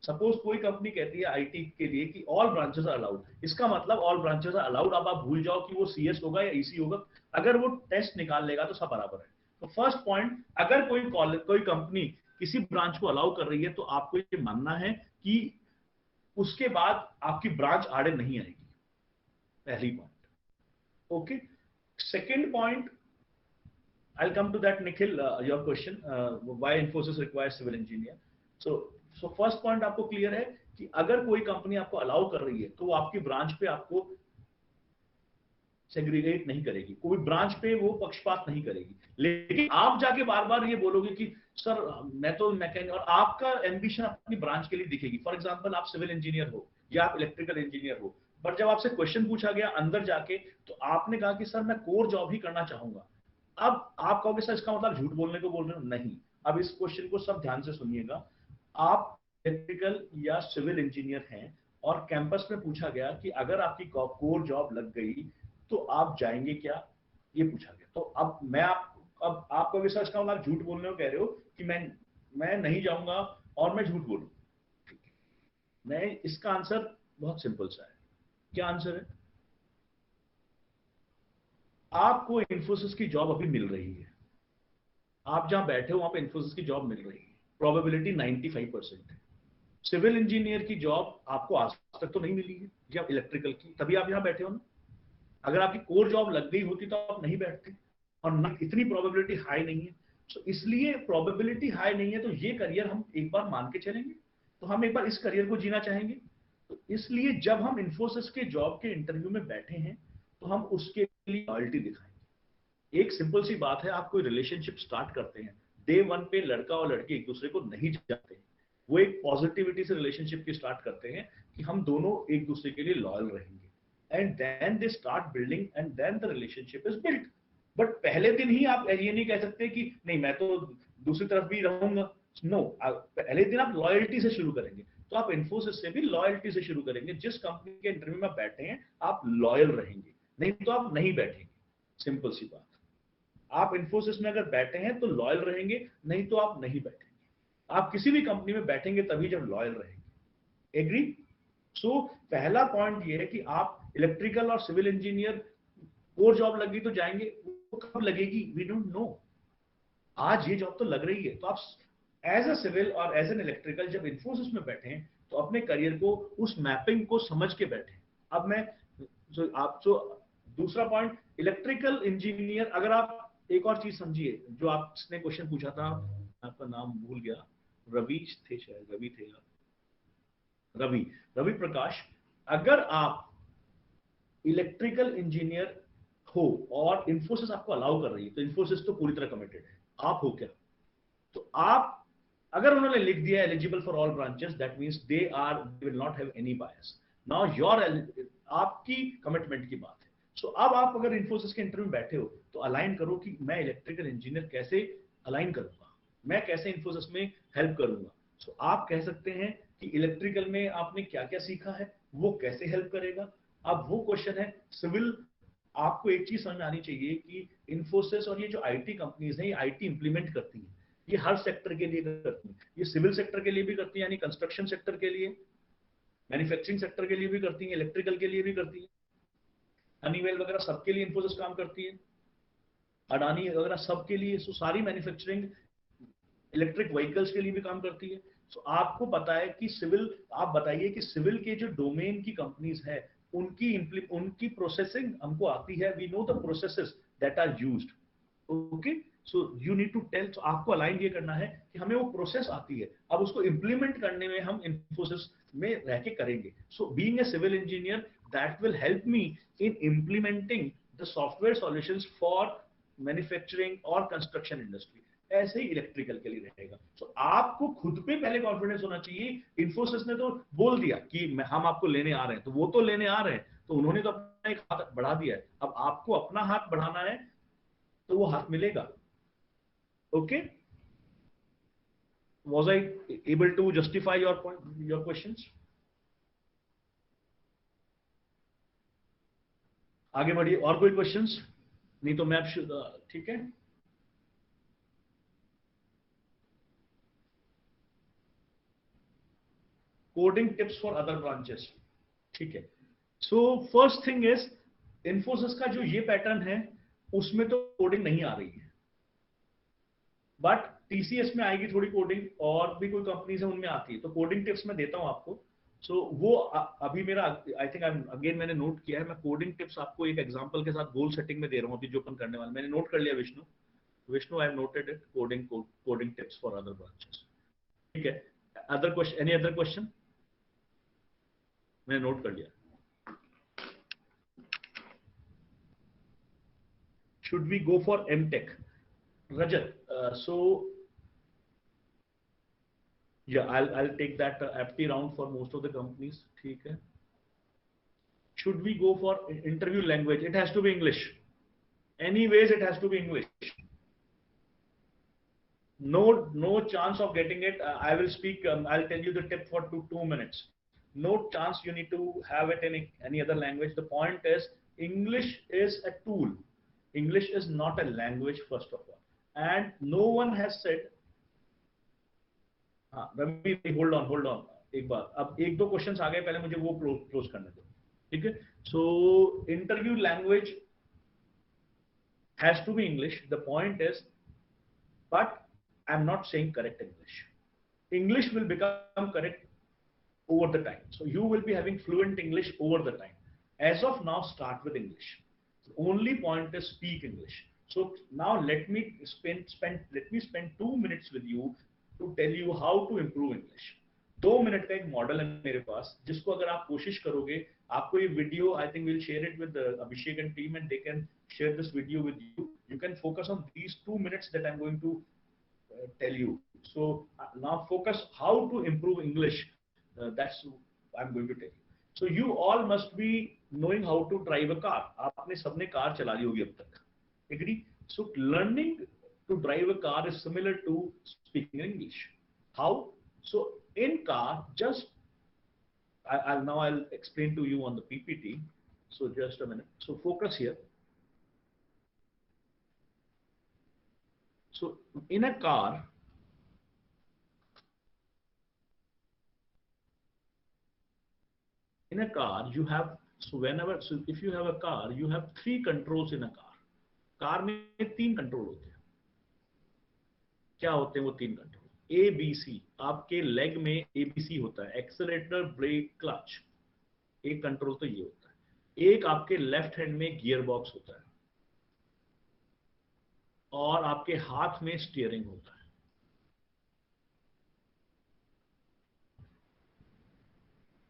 S2: सपोज कोई कंपनी कहती है आईटी के लिए कि ऑल ब्रांचेस आर अलाउड, इसका मतलब ऑल ब्रांचेस आर अलाउड। अब आप भूल जाओ कि वो सीएस होगा या ईसी होगा, अगर वो टेस्ट निकाल लेगा तो सब बराबर है। तो फर्स्ट पॉइंट, अगर कोई कंपनी किसी ब्रांच को अलाउ कर रही है, तो आपको ये मानना है कि उसके बाद आपकी ब्रांच आड़े नहीं आएगी, पहली point. Okay, second point, I'll come to that, Nikhil, your question, why Infosys requires civil engineer. So first point आपको क्लियर है कि अगर कोई कंपनी आपको अलाउ कर रही है, तो वो आपकी ब्रांच पे आपको सेग्रीगेट नहीं करेगी, कोई ब्रांच पे वो पक्षपात नहीं करेगी। लेकिन आप जाके बार बार ये बोलोगे कि सर मैं तो मैकेनिक, और आपका एम्बिशन अपनी ब्रांच के लिए दिखेगी। फॉर एग्जांपल आप सिविल इंजीनियर हो या आप इलेक्ट्रिकल इंजीनियर हो, बट जब आपसे क्वेश्चन पूछा गया अंदर जाके, तो आपने कहा कि सर मैं कोर जॉब ही करना चाहूंगा। अब आप कहोगे सर इसका मतलब झूठ बोलने को बोल रहे हो, नहीं। अब इस क्वेश्चन को सब ध्यान से सुनिएगा। आप इलेक्ट्रिकल या सिविल इंजीनियर हैं और कैंपस में पूछा गया कि अगर आपकी कोर जॉब लग गई तो आप जाएंगे क्या, ये पूछा गया। तो अब अब आपको भी सच कहूंगा, झूठ बोलने को कह रहे हो कि मैं नहीं जाऊंगा और मैं झूठ बोलूं, मैं इसका आंसर बहुत सिंपल सा है। क्या आंसर है? आपको इंफोसिस की जॉब अभी मिल रही है, आप जहां बैठे हो वहां पे इंफोसिस की जॉब मिल रही है, प्रोबेबिलिटी 95% है। सिविल इंजीनियर की जॉब आपको आज तक तो नहीं मिली है, या इलेक्ट्रिकल की, तभी आप यहां बैठे हो ना। अगर आपकी कोर जॉब लग गई होती तो आप नहीं बैठते, और ना इतनी प्रोबेबिलिटी हाई नहीं है। तो इसलिए प्रोबेबिलिटी हाई नहीं है, तो ये करियर हम एक बार मान के चलेंगे, तो हम एक बार इस करियर को जीना चाहेंगे। तो इसलिए जब हम इंफोसिस के जॉब के इंटरव्यू में बैठे हैं, तो हम उसके लिए लॉयल्टी दिखाएंगे। एक सिंपल सी बात है, आप कोई रिलेशनशिप स्टार्ट करते हैं, डे 1 पे लड़का और लड़की एक दूसरे को नहीं जानते, वो एक पॉजिटिविटी से रिलेशनशिप की स्टार्ट करते हैं कि हम दोनों एक दूसरे के लिए लॉयल रहेंगे, and then they start building, and then the relationship is built. But पहले दिन ही आप ये नहीं कह सकते कि नहीं मैं तो दूसरी तरफ भी रहूंगा। नो, पहले दिन आप लॉयल्टी से शुरू करेंगे। तो आप इन्फोसिस से भी लॉयल्टी से शुरू करेंगे। जिस कंपनी के इंटरव्यू में बैठे हैं आप लॉयल रहेंगे, नहीं तो आप नहीं बैठेंगे। सिंपल सी बात। आप इन्फोसिस में अगर बैठे हैं तो लॉयल रहेंगे, नहीं तो आप नहीं बैठेंगे। आप किसी भी कंपनी में बैठेंगे तभी जब लॉयल रहेंगे। एग्री? सो पहला पॉइंट ये है कि आप इलेक्ट्रिकल और सिविल इंजीनियर कोर जॉब लगी तो जाएंगे, वो कब लगेगी वी डोंट नो। आज ये जॉब तो लग रही है, तो आप एज अ सिविल और एज एन इलेक्ट्रिकल जब इन्फोसिस में बैठे हैं, तो अपने करियर को उस मैपिंग को समझ के बैठे। अब मैं दूसरा पॉइंट, इलेक्ट्रिकल इंजीनियर, अगर आप एक और चीज समझिए, जो आपने क्वेश्चन पूछा था, आपका नाम भूल गया, रवि थे शायद, रवि थे, रवि रवि प्रकाश। अगर आप इलेक्ट्रिकल इंजीनियर हो और इन्फोसिस आपको अलाउ कर रही है, तो इन्फोसिस तो पूरी तरह कमिटेड है। आप हो क्या? तो आप अगर उन्होंने लिख दिया eligible for all branches, that means they will not have any bias. Now your आपकी कमिटमेंट की बात है। सो अब आप अगर इन्फोसिस के इंटरव्यू में बैठे हो तो अलाइन करो कि मैं इलेक्ट्रिकल इंजीनियर कैसे अलाइन करूंगा, मैं कैसे इन्फोसिस में हेल्प करूंगा। सो आप कह सकते हैं कि इलेक्ट्रिकल में आपने क्या क्या सीखा है, वो कैसे हेल्प करेगा। अब वो क्वेश्चन है सिविल। आपको एक चीज समझ में आनी चाहिए कि इन्फोसिस और ये जो आईटी कंपनीज हैं, ये आईटी इंप्लीमेंट करती हैं, ये हर सेक्टर के लिए करती हैं। ये सिविल सेक्टर के लिए भी करती हैं, यानी कंस्ट्रक्शन सेक्टर के लिए, मैन्युफैक्चरिंग सेक्टर के लिए भी करती हैं, इलेक्ट्रिकल के लिए भी करती हैं, हनीवेल वगैरह सबके लिए इन्फोसिस काम करती है, अडानी वगैरह सबके लिए। सो सारी मैन्युफैक्चरिंग इलेक्ट्रिक व्हीकल्स के लिए भी काम करती है। सो आपको पता है कि सिविल, आप बताइए कि सिविल के जो डोमेन की कंपनीज है उनकी प्रोसेसिंग हमको आती है। We know the processes that are used. Okay, so you need to tell. तो आपको अलाइन ये करना है कि हमें वो प्रोसेस आती है, अब उसको इंप्लीमेंट करने में हम इन्फोसिस में रह के करेंगे। So being a civil engineer, that will help me in implementing the software solutions for manufacturing और कंस्ट्रक्शन इंडस्ट्री। ऐसे ही इलेक्ट्रिकल के लिए रहेगा। सो आपको खुद पे पहले कॉन्फिडेंस होना चाहिए। इन्फोसिस ने तो बोल दिया कि हम आपको लेने आ रहे हैं, तो वो तो लेने आ रहे हैं, तो उन्होंने तो अपना एक हाथ बढ़ा दिया है, अब आपको अपना हाथ बढ़ाना है, तो वो हाथ मिलेगा। Okay, was I able to justify your point, your questions? आगे बढ़िए, और कोई क्वेश्चंस? नहीं तो मैं अब ठीक है। Coding tips for other branches, ठीक है। सो फर्स्ट थिंग इज, इन्फोसिस का जो ये पैटर्न है उसमें तो कोडिंग नहीं आ रही है, बट टीसीएस में आएगी थोड़ी कोडिंग, और भी कोई कंपनीज है उनमें आती है, तो कोडिंग टिप्स मैं देता हूं आपको। सो वो अभी मेरा आई थिंक अगेन मैंने नोट किया है। मैं कोडिंग टिप्स आपको एक एग्जांपल के साथ गोल सेटिंग में दे रहा हूं, अभी जो अपन करने वाले, मैंने नोट कर लिया। Vishnu I have noted it, coding tips for other branches, ठीक है। Other question, any other question? मैंने नोट कर लिया। Should we go for MTech? Rajat, so yeah, I'll take that FT round for most of the companies. ठीक है. Should we go for interview language? It has to be English. Anyways, it has to be English. No chance of getting it. I will speak. I'll tell you the tip for 2 minutes. No chance you need to have it in any other language. The point is, English is a tool. English is not a language, first of all. And no one has said, हाँ Ravi, hold on एक बार, अब एक दो questions आ गए, पहले मुझे वो close करने दो, ठीक है। So interview language has to be English, the point is, but I am not saying correct English. English will become correct over the time. So you will be having fluent English over the time. As of now, start with English. The only point is speak English. So now let me spend 2 minutes with you to tell you how to improve English. 2 minute का एक model है मेरे पास, जिसको अगर आप कोशिश करोगे, आपको ये video, I think will share it with Abhishek and team, and they can share this video with you. You can focus on these 2 minutes that I'm going to tell you. So now focus how to improve English. That's I'm going to tell you. So you all must be knowing how to drive a car. आपने सबने car चला ली होगी अब तक. Agree? So learning to drive a car is similar to speaking English. How? So in car, just I'll explain to you on the PPT. So just a minute. So focus here. So in a car, you have, so if you have a car, you have 3 controls in a car. Car में 3 control होते हैं. क्या होते हैं वो 3 control? ABC, आपके leg में ABC होता है, एक्सेलरेटर, ब्रेक, क्लच. एक कंट्रोल तो ये होता है. एक आपके लेफ्ट हैंड में गियर बॉक्स होता है, और आपके हाथ में स्टीयरिंग होता है.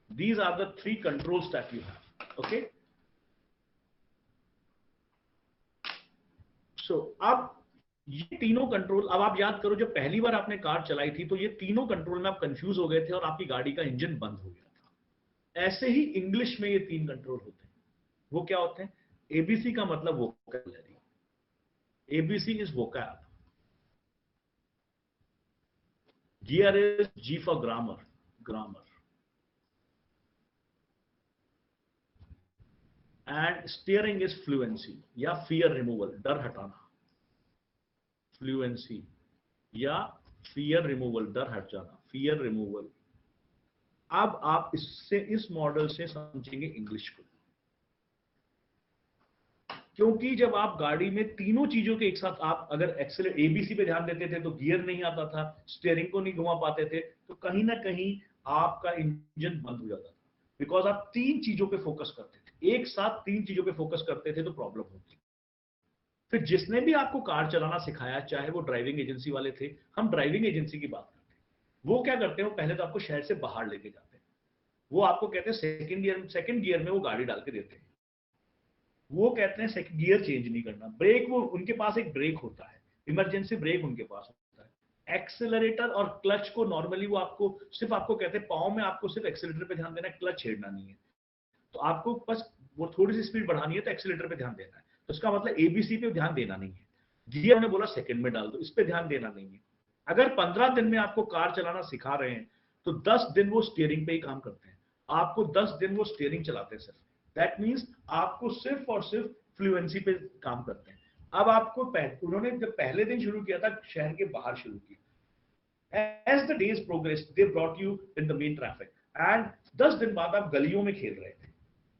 S2: These are the 3 controls that you have. Okay. So अब ये तीनों कंट्रोल, अब आप याद करो जब पहली बार आपने कार चलाई थी तो ये तीनों कंट्रोल में आप कंफ्यूज हो गए थे और आपकी गाड़ी का इंजन बंद हो गया था। ऐसे ही इंग्लिश में ये 3 कंट्रोल होते हैं। वो क्या होते हैं? एबीसी का मतलब vocabulary, ABC is vocab, gear is G for grammar, grammar, and steering is fluency या फियर रिमूवल, डर हटाना, फ्लुएंसी या फियर रिमूवल, डर हट जाना, फियर रिमूवल। अब आप इससे, इस मॉडल से समझेंगे इंग्लिश को, क्योंकि जब आप गाड़ी में तीनों चीजों के एक साथ, आप अगर एक्सेलरेट एबीसी पे ध्यान देते थे तो गियर नहीं आता था, स्टीयरिंग को नहीं घुमा पाते थे, तो कहीं ना कहीं आपका इंजन बंद हो जाता था, बिकॉज आप 3 चीजों पे फोकस करते थे, एक साथ 3 चीजों पे फोकस करते थे तो प्रॉब्लम होती। फिर जिसने भी आपको कार चलाना सिखाया, चाहे वो ड्राइविंग एजेंसी वाले थे, हम ड्राइविंग एजेंसी की बात करते हैं, वो क्या करते हैं? वो पहले तो आपको शहर से बाहर लेके जाते हैं, वो आपको कहते हैं सेकंड गियर में वो गाड़ी डाल के देते हैं, वो कहते हैं सेकंड गियर चेंज नहीं करना, ब्रेक, वो उनके पास एक ब्रेक होता है, इमरजेंसी ब्रेक उनके पास होता है, एक्सेलरेटर और क्लच को नॉर्मली वो आपको सिर्फ, आपको कहते हैं पाँव में आपको सिर्फ एक्सेलरेटर पे ध्यान देना है, क्लच छेड़ना नहीं है, तो आपको बस वो थोड़ी सी स्पीड बढ़ानी है तो एक्सेलरेटर पे ध्यान देना है, तो इसका मतलब एबीसी पे ध्यान देना नहीं है। गियर ने बोला सेकंड में डाल दो, इस पे ध्यान देना नहीं है। अगर 15 दिन में आपको कार चलाना सिखा रहे हैं तो 10 दिन वो स्टीयरिंग पे ही काम करते हैं, आपको 10 दिन वो स्टीयरिंग चलाते हैं सिर्फ, दैट मींस आपको सिर्फ और सिर्फ फ्लुएंसी पे काम करते हैं। अब आपको उन्होंने जब पहले दिन शुरू किया था शहर के बाहर शुरू किया, as the days progress they brought you in the main traffic, and 10 दिन बाद आप गलियों में खेल रहे थे,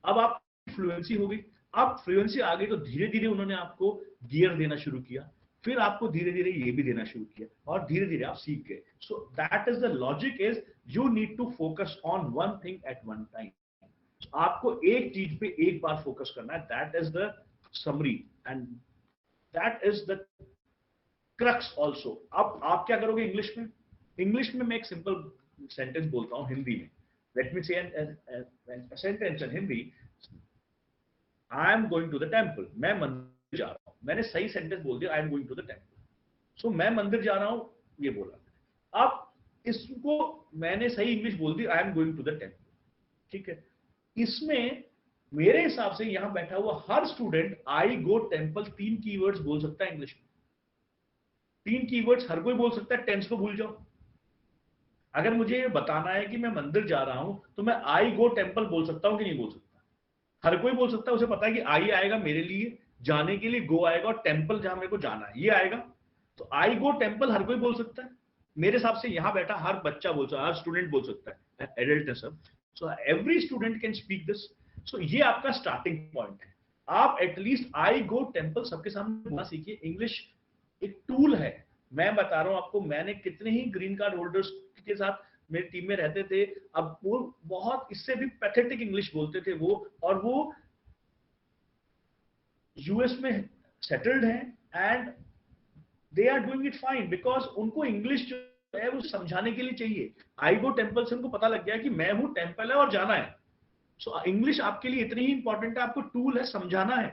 S2: अब आप फ्लुएंसी हो गई। अब फ्लुएंसी आ गई तो धीरे धीरे उन्होंने आपको गियर देना शुरू किया, फिर आपको धीरे धीरे ये भी देना शुरू किया, और धीरे धीरे आप सीख गए। So that is the logic, is you need to focus on one thing at one time. आपको एक चीज पे एक बार फोकस करना है, that is the summary and that is the crux also. अब आप क्या करोगे इंग्लिश में? इंग्लिश में मैं एक सिंपल सेंटेंस बोलता हूं हिंदी में, let me say sentence in Hindi, I am going to the temple, मैं मंदिर जा रहा हूं, मैंने सही सेंटेंस बोल दिया, I am going to the temple, so मैं मंदिर जा रहा हूं, ये बोला। अब इसको मैंने सही इंग्लिश बोल दी, I am going to the temple, ठीक है। इसमें मेरे हिसाब से यहां बैठा हुआ हर student I go temple 3 keywords बोल सकता है इंग्लिश में, 3 कीवर्ड्स हर कोई बोल सकता है, टेंस को भूल जाओ। अगर मुझे बताना है कि मैं मंदिर जा रहा हूं तो मैं आई गो टेम्पल बोल सकता हूं कि नहीं बोल सकता? हर कोई बोल सकता है, उसे पता है कि आई आएगा मेरे लिए जाने के लिए, गो आएगा, और टेम्पल जहां मेरे को जाना है ये आएगा, तो आई गो टेम्पल हर कोई बोल सकता है। मेरे हिसाब से यहां बैठा हर बच्चा बोल सकता है, हर स्टूडेंट बोल सकता है, एडल्ट है सब, so every student can speak this. So ये आपका स्टार्टिंग पॉइंट है, आप एटलीस्ट आई गो टेम्पल सबके सामने बोलना सीखिए। इंग्लिश एक टूल है, मैं बता रहा हूं आपको, मैंने कितने ही ग्रीन कार्ड होल्डर्स के साथ मेरी टीम में रहते थे, अब वो बहुत इससे भी पैथेटिक इंग्लिश बोलते थे वो, और वो यूएस में सेटल्ड हैं and they are doing it fine, because उनको इंग्लिश जो है वो समझाने के लिए चाहिए। आई गो टेम्पल से उनको पता लग गया कि मैं हूं, टेम्पल है और जाना है। सो इंग्लिश आपके लिए इतनी ही इंपॉर्टेंट है, आपको टूल है, समझाना है,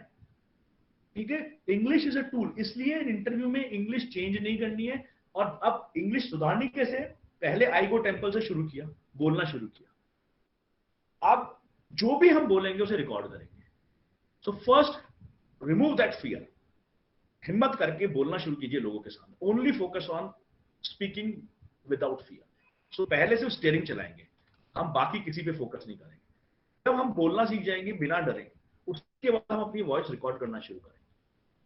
S2: ठीक है। इंग्लिश इज अ टूल, इसलिए इंटरव्यू में इंग्लिश चेंज नहीं करनी है। और अब इंग्लिश सुधारनी कैसे? पहले आई गो टेम्पल से शुरू किया, बोलना शुरू किया, अब जो भी हम बोलेंगे उसे रिकॉर्ड करेंगे। So first remove that fear, हिम्मत करके बोलना शुरू कीजिए लोगों के सामने, only focus on speaking without fear. So पहले सिर्फ स्टीयरिंग चलाएंगे, हम बाकी किसी पे फोकस नहीं करेंगे। जब हम बोलना सीख जाएंगे बिना डरे, उसके बाद हम अपनी वॉइस रिकॉर्ड करना शुरू करेंगे,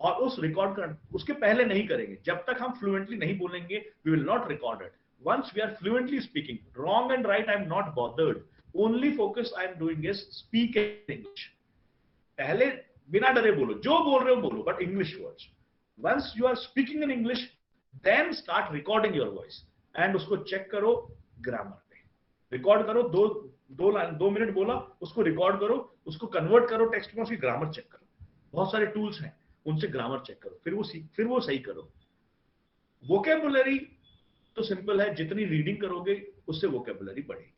S2: और उस रिकॉर्ड कर उसके पहले नहीं करेंगे, जब तक हम फ्लुएंटली नहीं बोलेंगे we will not record it. once we are fluently speaking, wrong and right I'm not bothered, only focus I'm doing is speak in English। पहले बिना डरे बोलो, जो बोल रहे हो बोलो, but English words। once you are speaking in English then start recording your voice and उसको चेक करो ग्रामर पे, रिकॉर्ड करो, दो मिनट बोला, उसको रिकॉर्ड करो, उसको कन्वर्ट करो टेक्स्ट में, उसकी ग्रामर चेक करो। बहुत सारे टूल्स हैं, उनसे ग्रामर चेक करो, फिर वो सही करो। वोकेबुलरी तो सिंपल है, जितनी रीडिंग करोगे उससे वोकेबुलरी बढ़ेगी।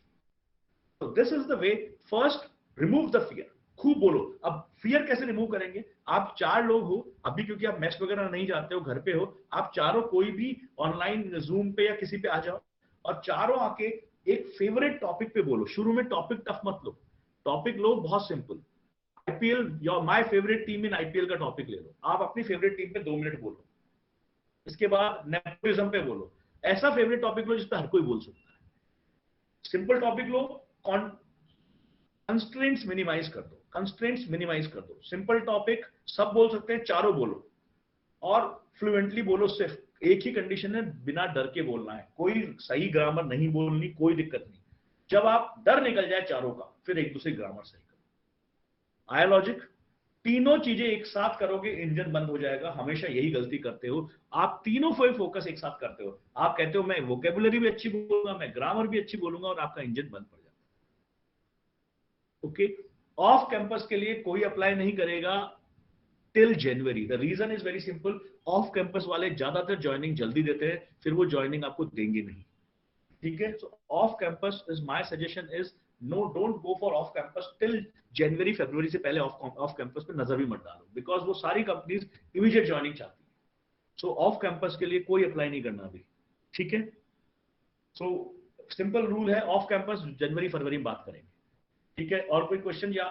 S2: तो this is the way, first remove the fear, खूब बोलो। अब फियर कैसे रिमूव करेंगे? आप 4 लोग हो अभी, क्योंकि आप मैच वगैरह नहीं जाते हो, घर पे हो, आप चारों कोई भी ऑनलाइन जूम पे या किसी पे आ जाओ और चारों आके एक फेवरेट टॉपिक पे बोलो। शुरू में टॉपिक टफ मत लो, टॉपिक लो बहुत simple. IPL, your my favourite team in IPL का टॉपिक ले लो, आप अपनी फेवरेट टीम पे 2 मिनट बोलो। इसके बाद नेपोटिज्म पे बोलो, ऐसा फेवरेट टॉपिक लो जिस पे हर कोई बोल सकता है। सिंपल टॉपिक लो, कंस्ट्रेंट्स मिनिमाइज कर दो, कंस्ट्रेंट्स मिनिमाइज कर दो। सिंपल टॉपिक सब बोल सकते हैं, चारों बोलो और फ्लुएंटली बोलो। सिर्फ एक ही कंडीशन है, बिना डर के बोलना है, कोई सही ग्रामर नहीं बोलनी, कोई दिक्कत नहीं। जब आप डर निकल जाए चारों का, फिर एक दूसरे ग्रामर सही करो। आया लॉजिक? तीनों चीजें एक साथ करोगे, इंजन बंद हो जाएगा। हमेशा यही गलती करते हो आप, तीनों पे फोकस एक साथ करते हो। आप कहते हो मैं वोकेबुलरी भी अच्छी बोलूंगा, मैं ग्रामर भी अच्छी बोलूंगा, और आपका इंजन बंद पड़ जाता है। ओके, ऑफ कैंपस के लिए कोई अप्लाई नहीं करेगा till January. The reason is very simple, off campus वाले ज्यादातर ज्वाइनिंग जल्दी देते हैं, फिर वो ज्वाइनिंग आपको देंगे नहीं। ठीक है, so off campus is my suggestion is no, don't go for off campus till जनवरी फरवरी से पहले ऑफ कैंपस पे नजर भी मत डालो, बिकॉज वो सारी कंपनीज इमीडिएट ज्वाइनिंग चाहती है। सो ऑफ कैंपस के लिए कोई अप्लाई नहीं करना अभी। ठीक है, सो सिंपल रूल है, ऑफ कैंपस जनवरी फरवरी में बात करेंगे। ठीक है, और कोई क्वेश्चन? या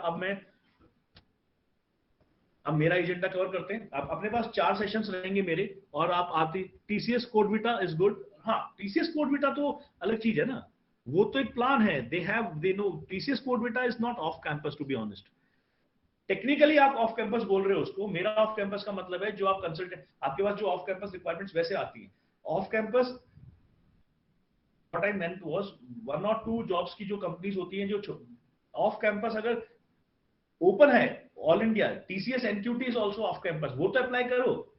S2: अब मेरा एजेंडा कवर करते हैं। आप अपने पास 4 सेशंस रहेंगे मेरे, और आप आती टीसीएस कोडविटा इज गुड। हाँ, टीसीएस कोडविटा तो अलग चीज है ना, वो तो एक प्लान है। They know TCS CodeVita is not off campus, to be honest. Technically आप ऑफ कैंपस बोल रहे हो उसको, मेरा ऑफ कैंपस का मतलब है जो आप कंसल्टेंट, आपके पास जो ऑफ कैंपस रिक्वायरमेंट्स वैसे आती हैं। Off campus what I meant was 1 और 2 जॉब्स की जो कंपनीज होती हैं जो ऑफ कैंपस अगर ओपन है, all India TCS NQT is also off campus, वो तो अप्लाई करो।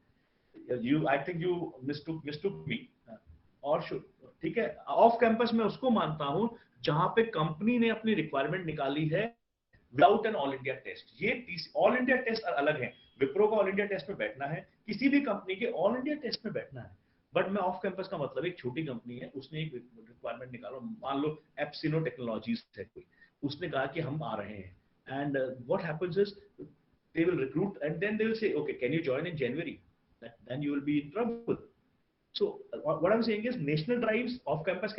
S2: यू आई थिंक यू मिस्टूक मी, और ठीक है, ऑफ कैंपस में उसको मानता हूं जहां पे कंपनी ने अपनी रिक्वायरमेंट निकाली है without an all India test. ये ऑल इंडिया टेस्ट अलग है, विप्रो का ऑल इंडिया टेस्ट में बैठना है, किसी भी कंपनी के ऑल इंडिया टेस्ट में बैठना है। बट मैं ऑफ कैंपस का मतलब एक छोटी कंपनी है, उसने एक रिक्वायरमेंट निकाला, मान लो एप्सिनो टेक्नोलॉजीज है कोई, उसने कहा कि हम आ रहे हैं, and what happens is they will recruit and then they will say, okay, can you join in January? Then you will be in trouble. So what I'm saying is national drives off campus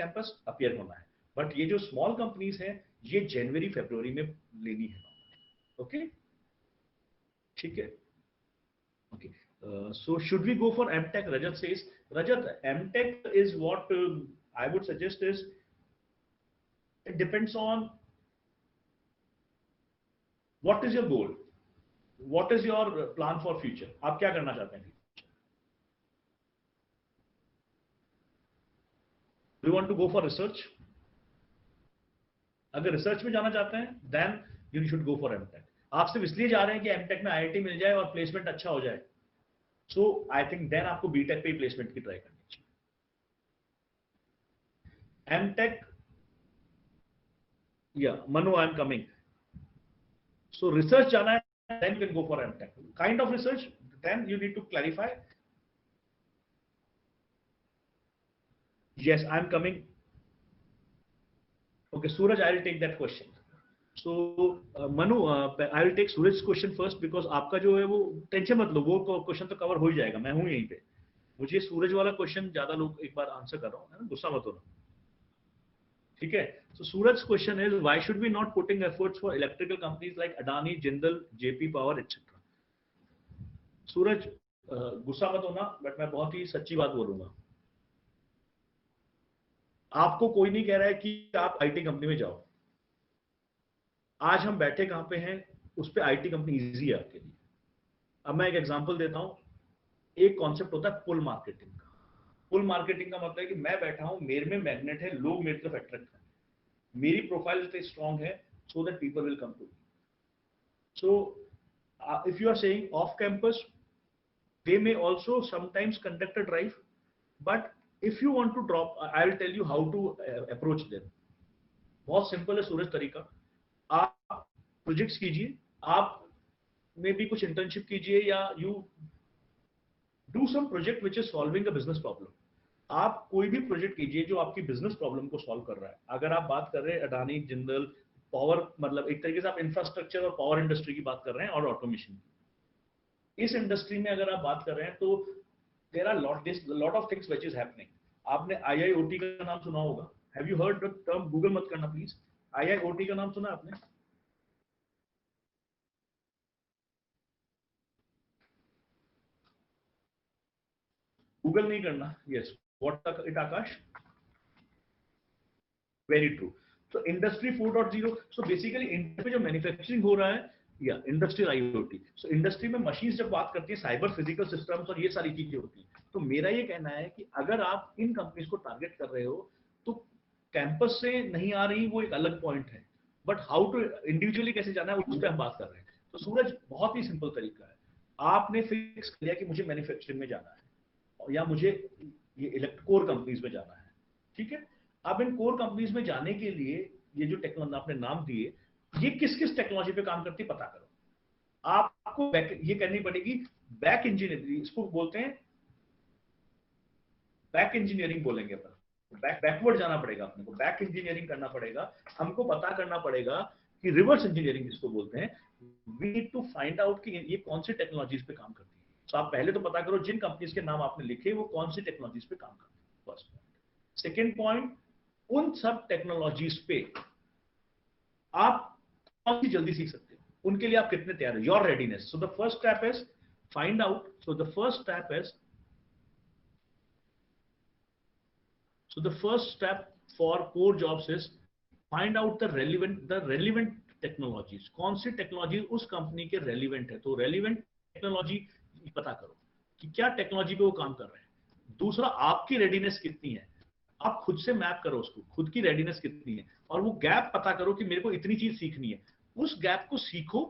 S2: appear होना है, but ये जो small companies हैं ये जनवरी फरवरी में लेनी है। okay, ठीक है, okay. So should we go for MTech? Rajat says, Rajat, MTech is what I would suggest is, it depends on what is your goal, what is your plan for future, आप क्या करना चाहते हैं? Do you want to go for research? अगर research में जाना चाहते हैं then you should go for MTech। आप सिर्फ इसलिए जा रहे हैं कि MTech में IIT मिल जाए और प्लेसमेंट अच्छा हो जाए, so I think then आपको BTech पे ही प्लेसमेंट की ट्राई करनी चाहिए। MTech, yeah, Manu, I am coming। So research जाना है, then you can go for MTech। Kind of research, then you need to clarify। Yes, I am coming। Okay, Suraj, I will take that question। So Manu, I will take Suraj's question first because आपका जो है वो tension मत लो, वो question तो cover हो ही जाएगा, मैं हूं यहीं पे। मुझे सूरज वाला क्वेश्चन ज्यादा लोग एक बार आंसर कर रहा हूं, है ना, गुस्सा मत होना। ठीक है, so Suraj's question is, why should we not putting efforts for electrical companies like Adani, Jindal, JP Power, etc? सूरज, गुस्सा मत होना, बट मैं बहुत ही सच्ची बात बोलूंगा। आपको कोई नहीं कह रहा है कि आप आईटी कंपनी में जाओ। आज हम बैठे कहां पे हैं, उस पे आईटी कंपनी इजी है आपके लिए। अब मैं एक एग्जांपल देता हूं। एक कॉन्सेप्ट होता है पुल मार्केटिंग का। पुल मार्केटिंग का मतलब है कि मैं बैठा हूं, मेरे में मैग्नेट है, लोग मेरी तरफ अट्रैक्ट है, मेरी प्रोफाइल इतनी स्ट्रांग है, so that people will come to me. So if you are saying off campus, they may also sometimes conduct a drive, but if you want to drop, I will tell you how to approach them। बहुत simple है सूरज तरीका। आप projects कीजिए, आप में भी कुछ internship कीजिए, या you do some project which is solving a business problem. आप कोई भी प्रोजेक्ट कीजिए जो आपकी बिजनेस प्रॉब्लम को सॉल्व कर रहा है। अगर आप बात कर रहे हैं अडानी, जिंदल, पावर, मतलब एक तरीके से आप इंफ्रास्ट्रक्चर और पावर इंडस्ट्री की बात कर रहे हैं और ऑटोमेशन की। इस इंडस्ट्री में अगर आप बात कर रहे हैं तो there are lot of things which is happening. आपने IIoT का नाम सुना होगा। Have you heard the term? Google मत करना प्लीज। IIoT का नाम सुना आपने? गूगल नहीं करना। Yes, what it Akash? Very true. तो इंडस्ट्री 4.0, सो बेसिकली इंडस्ट्री में जो मैन्युफैक्चरिंग हो रहा है या इंडस्ट्रियल IoT, सो इंडस्ट्री में मशीन्स जब बात करती है साइबर फिजिकल सिस्टम्स और ये सारी चीजें होती हैं। तो मेरा ये कहना है कि अगर आप इन कंपनीज को टारगेट कर रहे हो तो कैंपस से नहीं आ रही वो एक अलग पॉइंट है, बट हाउ टू इंडिविजुअली कैसे जाना है उस पर हम बात कर रहे हैं। तो सूरज, बहुत ही सिंपल तरीका है। आपने फिक्स कर लिया कि मुझे मैन्युफैक्चरिंग में जाना है या मुझे ये कोर कंपनीज में जाना है, ठीक है। अब इन कोर कंपनीज में जाने के लिए ये जो टेक्नोलॉजी आपने नाम दिए, ये किस किस टेक्नोलॉजी पे काम करती है पता करो। आपको ये करनी पड़ेगी बैक इंजीनियरिंग, इसको बोलते हैं बैक इंजीनियरिंग बोलेंगे अपन। बैकवर्ड जाना पड़ेगा अपने को, बैक इंजीनियरिंग करना पड़ेगा। हमको पता करना पड़ेगा कि रिवर्स इंजीनियरिंग जिसको बोलते हैं, we need to find out कि ये कौन सी टेक्नोलॉजीज पे काम करती है। तो आप पहले तो पता करो जिन कंपनीज के नाम आपने लिखे वो कौन सी टेक्नोलॉजीज पे काम करती है, फर्स्ट पॉइंट। सेकेंड पॉइंट, उन सब टेक्नोलॉजीज पे आप कौन सी जल्दी सीख सकते हो, उनके लिए आप कितने तैयार हो, your readiness. So the first step is find out, so the first step is So the first step for core jobs is find out the relevant technologies. कौन सी टेक्नोलॉजी उस कंपनी के रेलिवेंट है, तो रेलिवेंट टेक्नोलॉजी पता करो कि क्या technology पे वो काम कर रहे हैं। दूसरा, आपकी रेडीनेस कितनी है, आप खुद से मैप करो उसको, खुद की रेडीनेस कितनी है, और वो गैप पता करो कि मेरे को इतनी चीज सीखनी है। उस गैप को सीखो,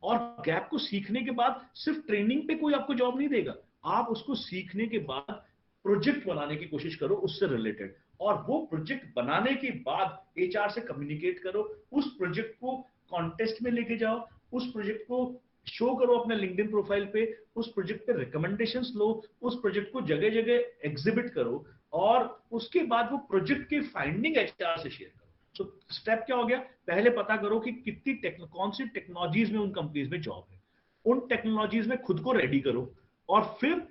S2: और गैप को सीखने के बाद सिर्फ ट्रेनिंग पे कोई आपको जॉब नहीं देगा, आप उसको सीखने के बाद प्रोजेक्ट बनाने की कोशिश करो उससे रिलेटेड, और वो प्रोजेक्ट बनाने के बाद HR से कम्युनिकेट करो, उस प्रोजेक्ट को कॉन्टेस्ट में लेके जाओ, उस प्रोजेक्ट को शो करो अपने लिंक्डइन प्रोफाइल पे, उस प्रोजेक्ट पे रिकमेंडेशंस लो, उस प्रोजेक्ट को जगह जगह एग्जिबिट करो, और उसके बाद वो प्रोजेक्ट की फाइंडिंग HR से शेयर करो। सो स्टेप क्या हो गया, पहले पता करो कि कितनी कौन सी टेक्नोलॉजीज में उन कंपनीज में जॉब है, उन टेक्नोलॉजीज में खुद को रेडी करो, और फिर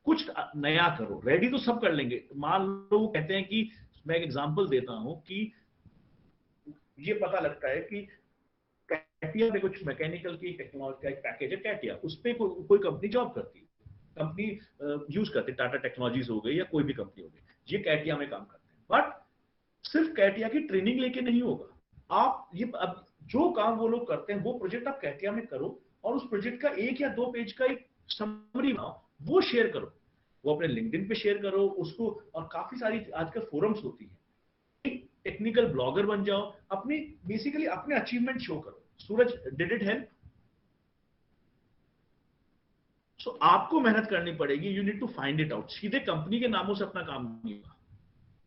S2: कुछ नया करो। रेडी तो सब कर लेंगे, मान लो वो कहते हैं कि, मैं एक एग्जांपल देता हूं कि ये पता लगता है कि कैटिया में कुछ मैकेनिकल की टेक्नोलॉजी का एक पैकेज है कैटिया, उस पर कोई कंपनी जॉब करती है, कंपनी यूज करती है, टाटा टेक्नोलॉजीज हो गई या कोई भी कंपनी हो गई, ये कैटिया में काम करते हैं। बट सिर्फ कैटिया की ट्रेनिंग लेके नहीं होगा, आप ये अब जो काम वो लोग करते हैं वो प्रोजेक्ट आप कैटिया में करो, और उस प्रोजेक्ट का 1 या 2 पेज का एक समरी बनाओ, वो शेयर करो, वो अपने लिंक्डइन पे शेयर करो उसको, और काफी सारी आजकल फोरम्स होती है, टेक्निकल ब्लॉगर बन जाओ, अपनी बेसिकली अपने अचीवमेंट शो करो। Suraj, did it help? So आपको मेहनत करनी पड़ेगी, you need to find it out. सीधे कंपनी के नामों से अपना काम नहीं होगा,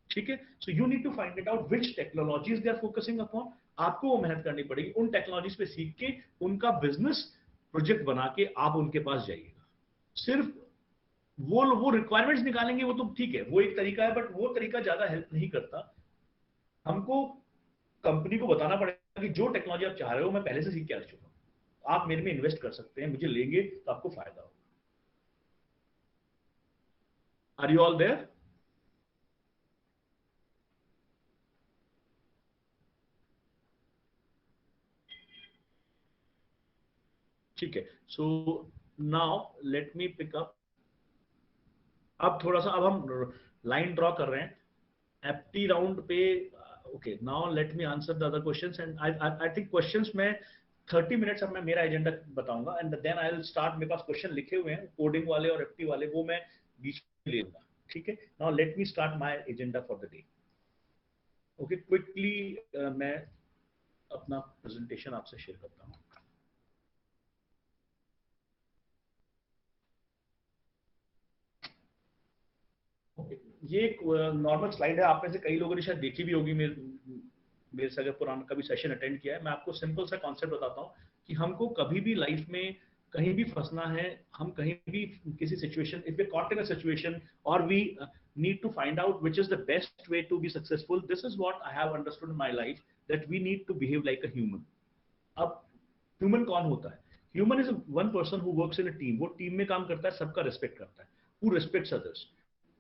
S2: ठीक है। So you need to find it out which technologies they are focusing upon, आपको वो मेहनत करनी पड़ेगी, उन टेक्नोलॉजीज पे सीख के उनका बिजनेस प्रोजेक्ट बना के आप उनके पास जाइएगा। सिर्फ वो रिक्वायरमेंट्स निकालेंगे वो तो ठीक है, वो एक तरीका है, बट वो तरीका ज्यादा हेल्प नहीं करता। हमको कंपनी को बताना पड़ेगा कि जो टेक्नोलॉजी आप चाह रहे हो मैं पहले से सीख के आ चुका हूं, आप मेरे में इन्वेस्ट कर सकते हैं, मुझे लेंगे तो आपको फायदा होगा। Are you all there? ठीक है। So now let me pick up. अब थोड़ा सा, अब हम लाइन ड्रॉ कर रहे हैं एप्टी राउंड पे। Okay, now let me answer the other questions, and I think questions में 30 मिनट्स अब मैं मेरा एजेंडा बताऊंगा, and then I will start. मेरे पास क्वेश्चन लिखे हुए हैं कोडिंग वाले और एप्टी वाले, वो मैं बीच में ले लूंगा, ठीक है। Now let me start my agenda for the day. Okay, quickly मैं अपना प्रेजेंटेशन आपसे शेयर करता हूँ। ये एक नॉर्मल स्लाइड है, आप में से कई लोगों ने शायद देखी भी होगी, मेरे से अगर पुराना कभी सेशन अटेंड किया है। मैं आपको सिंपल सा कॉन्सेप्ट बताता हूँ कि हमको कभी भी लाइफ में कहीं भी फंसना है, हम कहीं भी किसी situation, if we caught in a situation और we need to find out which is the best way to be successful, this is what I have understood in my life. that we need to behave like a human. अब human कौन होता है? Human is one person who works in a team. वो team में काम करता है, सबका रिस्पेक्ट करता है, who respects others,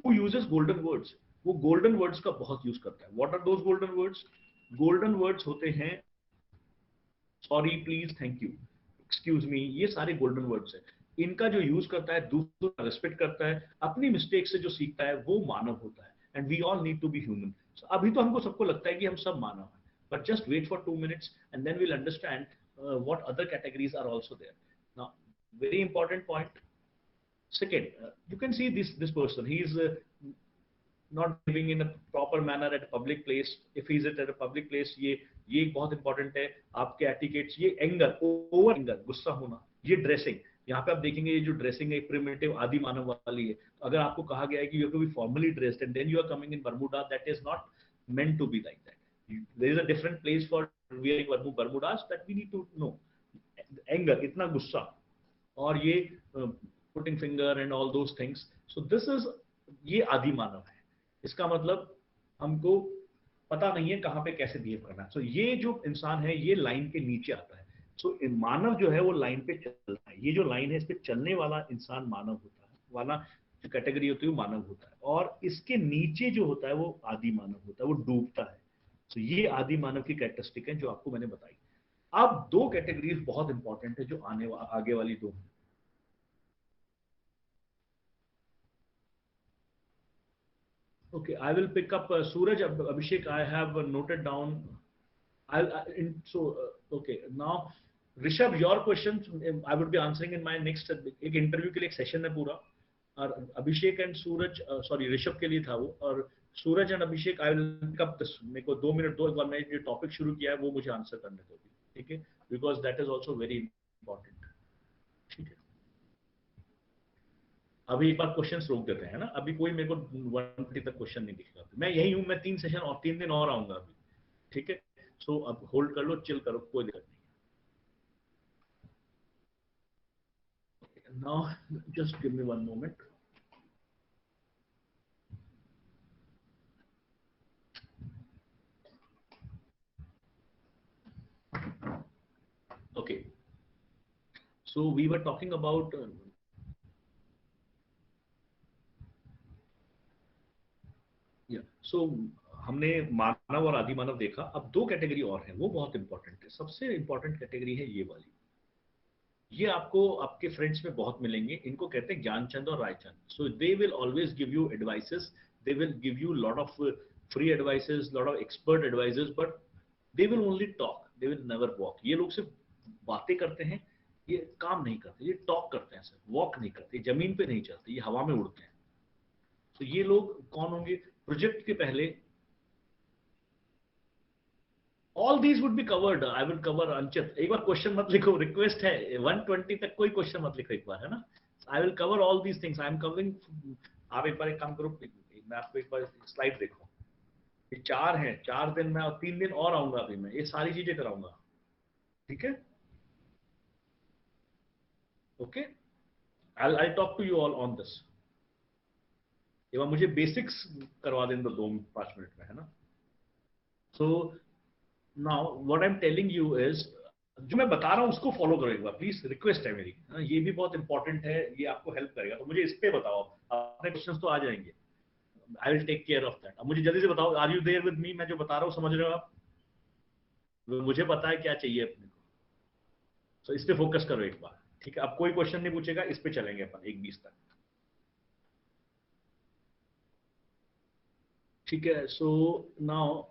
S2: who uses golden words. वो गोल्डन वर्ड्स का बहुत यूज करता है. What are those golden words? Golden words होते हैं sorry, please, thank you, excuse me. ये सारे गोल्डन वर्ड्स हैं. इनका जो यूज करता है, दूसरों का रिस्पेक्ट करता है, अपनी मिस्टेक से जो सीखता है वो मानव होता है. And we all need to be human. अभी तो हमको सबको लगता है कि हम सब मानव हैं, but just wait for 2 minutes and then we'll understand what other categories are also there. Now, very important point. Second, you can see this person. He is not living in a proper manner at a public place. If he is at a public place, ये बहुत important है. आपके etiquettes, ये anger, over anger, गुस्सा होना, ये dressing. यहाँ पे आप देखेंगे ये जो ड्रेसिंग है प्रिमिटिव आदि मानव वाली है. अगर आपको कहा गया है कि you have to be formally dressed and then you are coming in Bermuda, that is not meant to be like that. There is a different place for wearing Bermudas that we need to know. Anger, इतना गुस्सा, और ये putting finger and all those things. So this is, ये आदि मानव है. इसका मतलब हमको पता नहीं है कहाँ पे कैसे बिहेव करना है. So ये जो इंसान है ये लाइन के नीचे आता है. So मानव जो है वो लाइन पे चलता है. ये जो लाइन है इस पे चलने वाला इंसान मानव होता है, वाला जो कैटेगरी होती है वो मानव होता है. और इसके नीचे जो होता है वो आदि मानव होता है, वो डूबता है. तो ये आदि मानव की कैरेक्टरिस्टिक है जो आपको मैंने बताई. अब दो कैटेगरीज बहुत इंपॉर्टेंट है जो आगे वाली दो हैं. Okay, I will pick up Suraj, Abhishek. I have noted down. Okay, now Rishabh, your questions I would be answering in my next. एक इंटरव्यू के लिए एक सेशन है पूरा, और अभिषेक एंड सूरज, सॉरी ऋषभ के लिए था वो, और Suraj and Abhishek I will pick up this. मेरे को 2 मिनट दो, एक बार मैं जो टॉपिक शुरू किया है वो मुझे आंसर करने दो, ठीक है, because that is also very important. ठीक है, अभी एक बार क्वेश्चंस रोक देते हैं ना. अभी कोई मेरे को 130 तक क्वेश्चन नहीं दिखेगा. मैं यही हूँ, मैं 3 सेशन और 3 दिन और आऊंगा अभी. ठीक है, सो अब होल्ड कर लो, चिल करो, कोई दिक्कत नहीं. Now just give me 1 moment. Okay, so we were talking about so हमने मानव और आदि मानव देखा. अब दो कैटेगरी और हैं, वो बहुत इंपॉर्टेंट है. सबसे इंपॉर्टेंट कैटेगरी है ये वाली. ये आपको आपके फ्रेंड्स में बहुत मिलेंगे. इनको कहते हैं ज्ञानचंद और Raichand. So they will always give you advices, they will give you lot of free advices, lot of expert advices, but they will only talk, they will never walk. ये लोग सिर्फ बातें करते हैं, ये काम नहीं करते. ये टॉक करते हैं, सिर्फ वॉक नहीं करते, जमीन पे नहीं चलते, ये हवा में उड़ते हैं. तो ये लोग कौन होंगे? प्रोजेक्ट के पहले all these would be covered. I will cover. Anchit, एक बार क्वेश्चन मत लिखो, रिक्वेस्ट है. 120 तक कोई क्वेश्चन मत लिखो एक बार, है ना. I will cover all these things. I am covering. आप एक बार एक काम करो, मैं आपको एक बार स्लाइड देखो. ये 4 हैं, 4 दिन में, और 3 दिन और आऊंगा. अभी मैं ये सारी चीजें कराऊंगा. ठीक है, okay. I'll talk to you all on this. एक बार मुझे बेसिक्स करवा दें 2-5 मिनट में, है ना. So now what I'm telling you is, जो मैं बता रहा हूँ उसको फॉलो करो एक बार प्लीज, रिक्वेस्ट है मेरी. ये भी बहुत इंपॉर्टेंट है, ये आपको हेल्प करेगा. तो मुझे इस पे बताओ, अपने क्वेश्चंस तो आ जाएंगे. I will take care of that. अब मुझे जल्दी से बताओ, are you there with me? मैं जो बता रहा हूँ समझ रहे हो आप? मुझे पता है क्या चाहिए अपने को. तो इस पे फोकस करो एक बार, ठीक है. अब कोई क्वेश्चन नहीं पूछेगा, इस पे चलेंगे अपन 1:20 तक. ठीक है, so now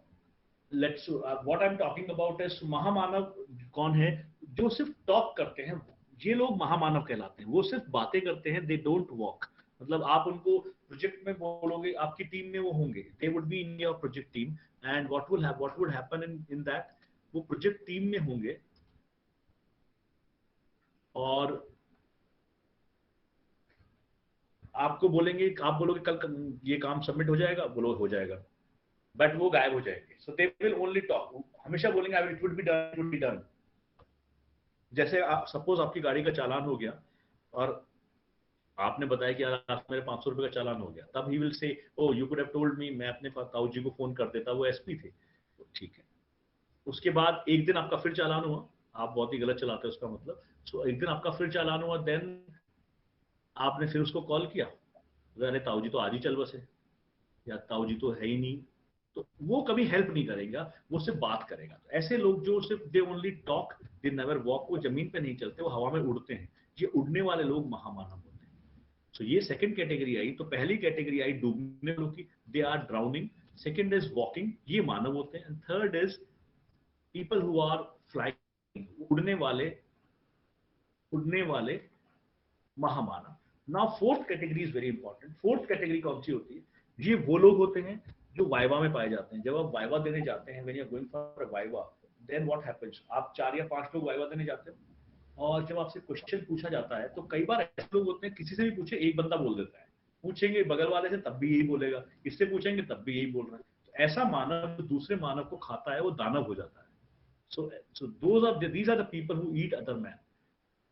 S2: let's what I am talking about is महामानव. कौन है? जो सिर्फ टॉक करते हैं, ये लोग महामानव कहलाते हैं. वो सिर्फ बातें करते हैं, दे डोंट वॉक. मतलब आप उनको प्रोजेक्ट में बोलोगे, आपकी टीम में वो होंगे, they would be in your project team, and what would happen in that, वो प्रोजेक्ट टीम में होंगे और आपको बोलेंगे, आप बोलोगे कल ये काम सबमिट हो जाएगा, बोलो हो जाएगा, बट वो गायब हो जाएंगे. सो दे विल ओनली टॉक. हमेशा बोलेंगे it would be done, it would be done. जैसे आप सपोज आपकी गाड़ी का चालान हो गया और आपने बताया कि यार मेरे 500 रुपए का चालान हो गया, तब ही will say, oh you could have told me, मैं अपने ताऊ जी को फोन कर देता, वो एसपी थे. तो ठीक है, उसके बाद एक दिन आपका फिर चालान हुआ, आप बहुत ही गलत चलाते हो उसका मतलब, सो एक दिन आपका फिर चालान हुआ, देन आपने फिर उसको कॉल किया, अरे ताऊ जी तो आज ही चल बसे, या ताऊ जी तो है ही नहीं, तो वो कभी हेल्प नहीं करेगा, वो सिर्फ बात करेगा। तो ऐसे लोग जो सिर्फ they only talk, they never walk, वो जमीन पे नहीं चलते, वो हवा में उड़ते हैं, ये उड़ने वाले लोग महामानव होते हैं। सो ये सेकंड कैटेगरी आई। तो पहली कैटेगरी आई डूबने वालों की, they are drowning. Second is walking, ये मानव होते हैं। Third is people who are flying, उड़ने वाले महामानव। Now fourth category is very important. Fourth category कौन सी होती है? ये वो लोग होते हैं जो वाइवा में पाए जाते हैं। जब आप वाइवा देने जाते हैं, when you are going for a viva, then what happens, आप 4 या 5 लोग वाइवा देने जाते हो, और जब आपसे क्वेश्चन पूछा जाता है तो कई बार ऐसे लोग होते हैं, किसी से भी पूछे एक बंदा बोल देता है, पूछेंगे बगल वाले से तब भी यही बोलेगा, इससे पूछेंगे तब भी यही बोल रहा है। तो ऐसा मानव जो दूसरे मानव को खाता है वो दानव हो जाता है। So these are the people who eat other man,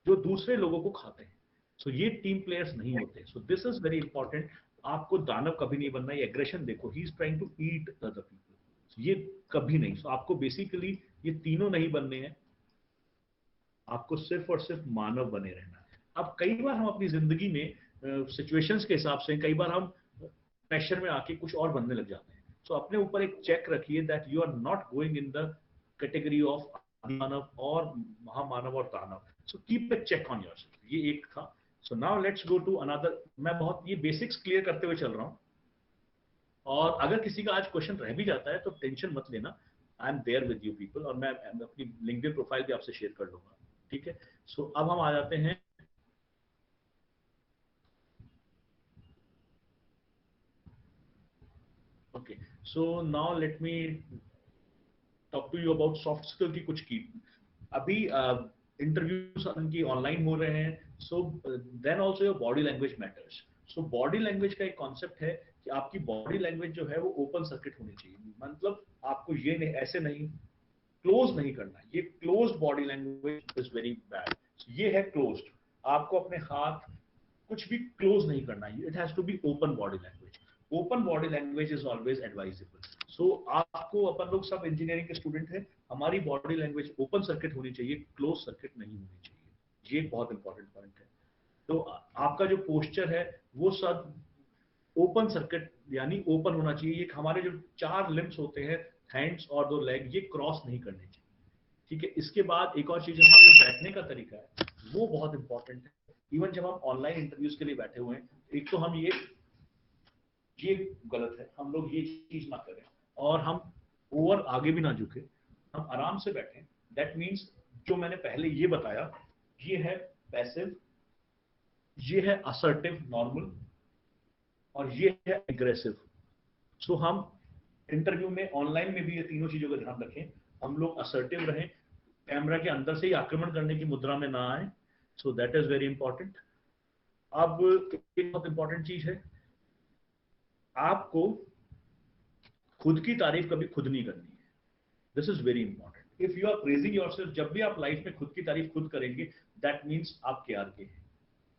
S2: जो दूसरे लोगों को खाते हैं। सो ये टीम प्लेयर्स नहीं होते। So this is very important. आपको दानव कभी नहीं बनना। ये एग्रेशन देखो, he is trying to eat other people, ये कभी नहीं। सो आपको बेसिकली ये तीनों नहीं बनने हैं, आपको सिर्फ और सिर्फ मानव बने रहना है। अब कई बार हम अपनी जिंदगी में सिचुएशंस के हिसाब से, कई बार हम प्रेशर में आके कुछ और बनने लग जाते हैं। सो अपने ऊपर एक चेक रखिए that you are not going in the category of मानव और महामानव और दानव। So keep a check on yourself. ये एक था। So now let's go to another. मैं बहुत ये बेसिक्स क्लियर करते हुए चल रहा हूँ, और अगर किसी का आज क्वेश्चन रह भी जाता है तो टेंशन मत लेना, I am there with you people, और मैं अपनी लिंक्डइन प्रोफाइल भी आपसे शेयर कर लूंगा। ठीक है। सो अब हम आ जाते हैं okay. So now let me talk to you about soft skill की कुछ की। अभी इंटरव्यूज उनकी ऑनलाइन हो रहे हैं, so then also your body language matters. सो बॉडी लैंग्वेज का एक कॉन्सेप्ट है कि आपकी बॉडी लैंग्वेज जो है वो ओपन सर्किट होनी चाहिए। मतलब आपको ये नहीं, ऐसे नहीं, क्लोज नहीं करना। ये closed body language is very bad. ये है क्लोज्ड। आपको अपने हाथ कुछ भी क्लोज नहीं करना, it has to be open body language. Open body language is always advisable. So आपको, अपन लोग सब इंजीनियरिंग के स्टूडेंट हैं, हमारी बॉडी लैंग्वेज ओपन सर्किट होनी चाहिए, क्लोज सर्किट नहीं होनी चाहिए। ये बहुत इंपॉर्टेंट पॉइंट है। तो आपका जो पोस्चर है वो सब ओपन सर्किट यानी ओपन होना चाहिए। ये हमारे जो 4 लिम्स होते हैं, हैंड्स और 2 लेग, ये क्रॉस नहीं करने चाहिए। ठीक है। इसके बाद एक और चीज, हमारा जो बैठने का तरीका है वो बहुत इंपॉर्टेंट है। इवन जब हम ऑनलाइन इंटरव्यूज के लिए बैठे हुए हैं, एक तो हम ये गलत है, हम लोग ये चीज ना करें, और हम ओवर आगे भी ना झुके, हम आराम से बैठें। दैट मीन्स जो मैंने पहले ये बताया, ये है पैसिव, ये है असर्टिव नॉर्मल, और ये है एग्रेसिव। सो हम इंटरव्यू में, ऑनलाइन में भी ये तीनों चीजों का ध्यान रखें। हम लोग असर्टिव रहें, कैमरा के अंदर से ही आक्रमण करने की मुद्रा में ना आए। सो दैट इज वेरी इंपॉर्टेंट। अब एक बहुत इंपॉर्टेंट चीज है, आपको खुद की तारीफ कभी खुद नहीं करनी है। This is very important. If you are praising yourself, जब भी आप लाइफ में खुद की तारीफ खुद करेंगे, दैट मीन्स आप केआरके हैं,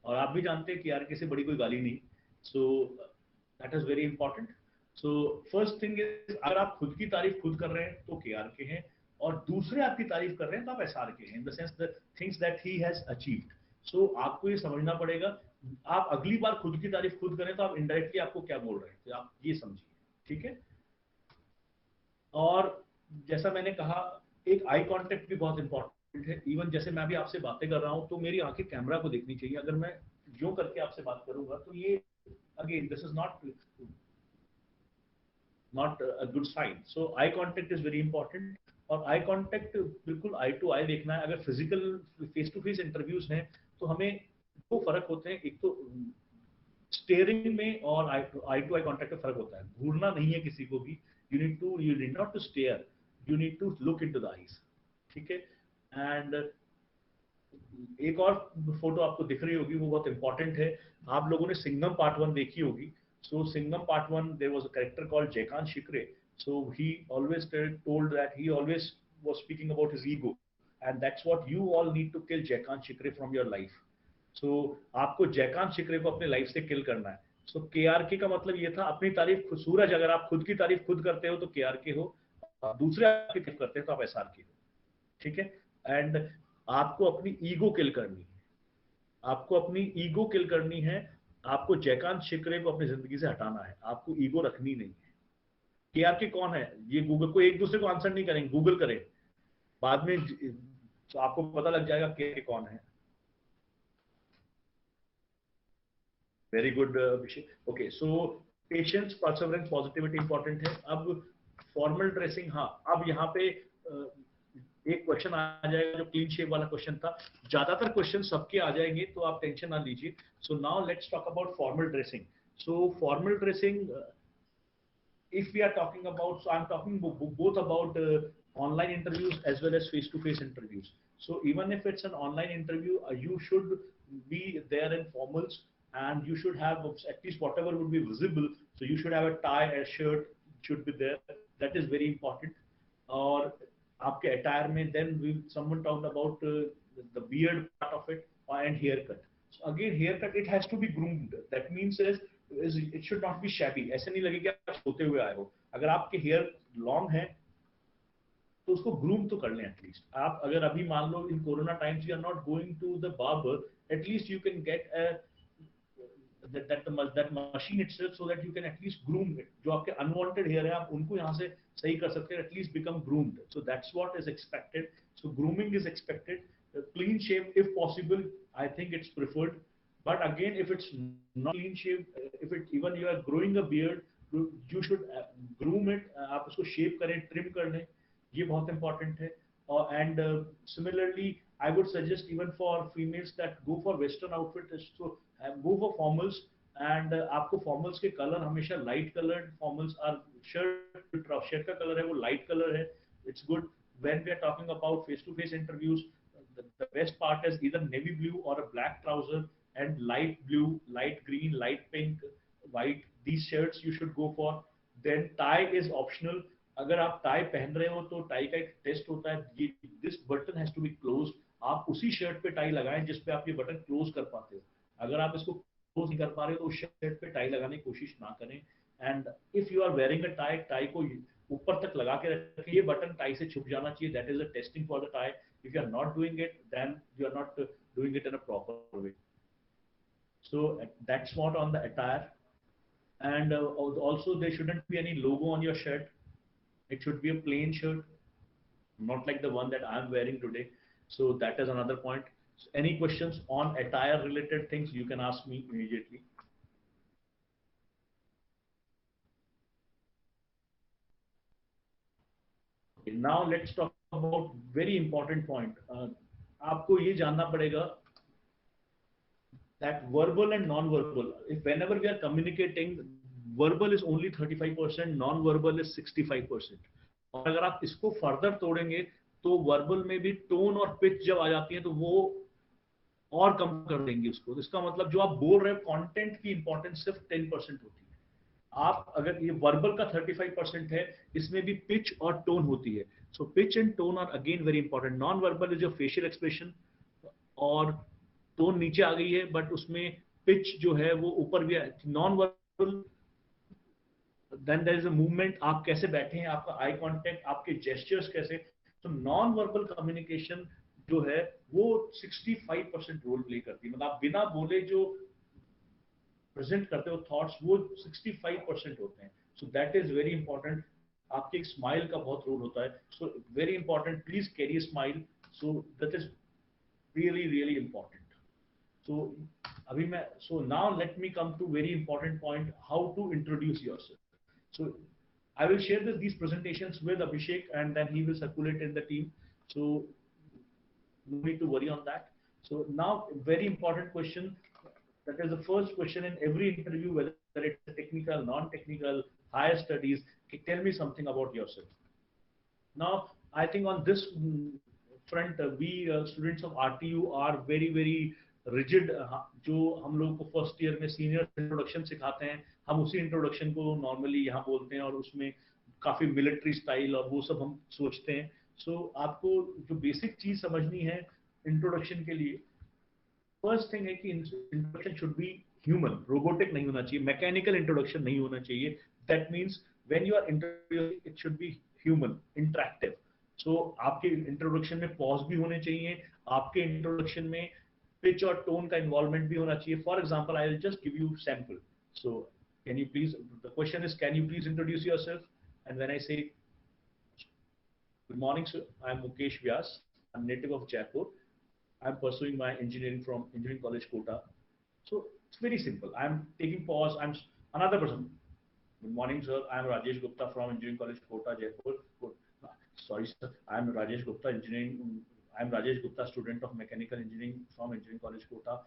S2: और आप भी जानते हैं केआरके से बड़ी कोई गाली नहीं। सो that is very important. So first thing is, अगर आप खुद की तारीफ खुद कर रहे हैं तो केआरके हैं, और दूसरे आपकी तारीफ कर रहे हैं तो आप एसआरके हैं, in the sense the things that he has achieved. So आपको ये समझना पड़ेगा, आप अगली बार खुद की तारीफ खुद करें तो आप इनडायरेक्टली आपको क्या बोल रहे हैं, तो आप ये समझिए। ठीक है। और जैसा मैंने कहा, एक आई कांटेक्ट भी बहुत इंपॉर्टेंट है। इवन जैसे मैं भी आपसे बातें कर रहा हूं तो मेरी आंखें कैमरा को देखनी चाहिए। अगर मैं यूं करके आपसे बात करूंगा तो ये, again, this is not a good sign. So eye contact is very important, और आई कांटेक्ट बिल्कुल आई टू आई देखना है। अगर physical face to face interviews हैं तो हमें दो फर्क होते हैं, एक तो स्टेयरिंग में और आई टू आई कांटेक्ट में फर्क होता है। घूरना नहीं है किसी को भी, you need not to stare, you need to look into the eyes. ठीक है। एंड एक और फोटो आपको दिख रही होगी, वो बहुत इंपॉर्टेंट है। आप लोगों ने सिंघम पार्ट 1 देखी होगी। So Singham part 1, there was a character called Jaikant Shikre. So he always told that he always was speaking about his ego, and that's what you all need to kill Jaikant Shikre from your life. So आपको जयकांत शिकरे को अपने life से किल करना है। सो केआरके का मतलब ये था, अपनी तारीफ खुद। सूरज, अगर आप खुद की तारीफ खुद करते हो तो केआरके हो, दूसरे आपके किल करते हैं तो आप एसआर की हो, ठीक है। एंड आपको अपनी ईगो किल करनी है, आपको अपनी ईगो किल करनी है, आपको जयकांत शिकरे को अपनी जिंदगी से हटाना है, आपको ईगो रखनी नहीं है। कि आपके कौन है, ये गूगल को एक दूसरे को आंसर नहीं करेंगे, गूगल करें बाद में तो आपको पता लग जाएगा कि कौन है। वेरी गुड अभिषेक। ओके, सो पेशेंस, परसेवरेंस, पॉजिटिविटी इंपॉर्टेंट है। अब फॉर्मल ड्रेसिंग, हाँ अब यहाँ पे एक क्वेश्चन आ जाएगा जो क्लीन शेप वाला क्वेश्चन था। ज्यादातर क्वेश्चन सबके आ जाएंगे तो आप टेंशन ना लीजिए। सो now let's talk about formal dressing. So formal dressing, if we are talking about, so I'm talking both about online interviews as well as face-to-face interviews. So even if it's an online interview, you should be there in formals, and you should have at least whatever would be visible. So you should have a tie, a shirt should be there. That is very important. Or आपके attire में, then someone talked about the beard part of it and haircut. So again, haircut, it has to be groomed. That means it should not be shabby. ऐसे नहीं लगे कि आप सोते हुए आए हो। अगर आपके हेयर लॉन्ग है तो उसको ग्रूम तो कर लें एटलीस्ट। आप अगर अभी मान लो in corona times you are not going to the barber, at least you can get that machine itself, so that you can at least groom it. जो आपके unwanted hair है आप उनको यहाँ से सही कर सकते हैं, at least become groomed. So that's what is expected. So grooming is expected. Clean shave if possible, I think it's preferred. But again, if it's not clean shave, if it even you are growing a beard, you should groom it. आप उसको shave करें, trim कर लें, ये बहुत important है। And similarly, I would suggest even for females that go for western outfit, so go for formals. And आपको formals के color हमेशा light colored formals are, shirt का color है वो light color है, it's good. When we are talking about face-to-face interviews, the best part is either navy blue or a black trouser, and light blue, light green, light pink, white, these shirts you should go for. Then tie is optional. अगर आप tie पहन रहे हो तो tie का एक test होता है, ये this button has to be close. आप उसी शर्ट पे टाई लगाएं जिस पे आप ये बटन क्लोज कर पाते हो। अगर आप इसको क्लोज नहीं कर पा रहे हो तो उस शर्ट पे टाई लगाने की कोशिश ना करें। And if you are wearing a tie, tie को ऊपर तक लगा के रखें, ये बटन टाई से छुप जाना चाहिए। That is a testing for the tie. If you are not doing it, then you are not doing it in a proper way. So that's what on the attire. And also there shouldn't be any logo on your shirt. It should be a plain shirt, not like the one that I'm wearing today. So that is another point. So any questions on attire related things, you can ask me immediately. Okay, now let's talk about very important point. आपको ये जानना पड़ेगा that verbal and non-verbal, if whenever we are communicating, verbal is only 35%, non-verbal is 65%. और अगर आप इसको further तोड़ेंगे तो वर्बल में भी टोन और पिच जब आ जाती है तो वो और कम कर देंगे उसको। तो इसका मतलब जो आप बोल रहे हो कंटेंट की इंपॉर्टेंस सिर्फ 10% होती है। आप अगर ये वर्बल का 35% है, इसमें भी पिच और टोन होती है। So pitch and tone are again very important. Non verbal is your facial expression, और टोन नीचे आ गई है बट उसमें पिच जो है वो ऊपर भी है। Non verbal, then there is a movement, आप कैसे बैठे हैं, आपका आई कांटेक्ट, आपके जेस्चर्स कैसे। तो नॉन वर्बल कम्युनिकेशन जो है वो 65% रोल प्ले करती है। मतलब आप बिना बोले जो प्रेजेंट करते हो थॉट्स, वो 65% होते हैं। सो दैट इज वेरी इंपॉर्टेंट। आपके एक स्माइल का बहुत रोल होता है। So very important, please carry smile. So that is really really important. So abhi main, so now let me come to very important point, how to introduce yourself. So I will share these presentations with Abhishek and then he will circulate in the team. So no need to worry on that. So now very important question, that is the first question in every interview, whether it's technical, non-technical, higher studies. Tell me something about yourself. Now I think on this front, we students of RTU are very very rigid. जो हम लोगों को first year में senior introduction सिखाते हैं, हम उसी introduction को नॉर्मली यहाँ बोलते हैं और उसमें काफी मिलिट्री स्टाइल और वो सब हम सोचते हैं। सो आपको जो बेसिक चीज समझनी है इंट्रोडक्शन के लिए, फर्स्ट थिंग है कि introduction should be human, robotic नहीं होना चाहिए, मैकेनिकल इंट्रोडक्शन नहीं होना चाहिए। That means when you are introducing, it should be human, interactive. So आपके इंट्रोडक्शन में पॉज भी होने चाहिए, आपके इंट्रोडक्शन में पिच और टोन का इन्वॉल्वमेंट भी होना चाहिए। For example, I will just give you sample. So can you please, the question is can you please introduce yourself, and when I से good morning sir, I am Mukesh Vyas, I'm native of Jaipur, I'm pursuing my engineering from Engineering College Kota. So it's very simple. I'm taking pause. I'm another person. Good morning, sir. I'm Rajesh Gupta from Engineering College Kota, Jaipur. Sorry, sir. I'm Rajesh Gupta, engineering. I'm Rajesh Gupta, student of mechanical engineering from Engineering College Kota.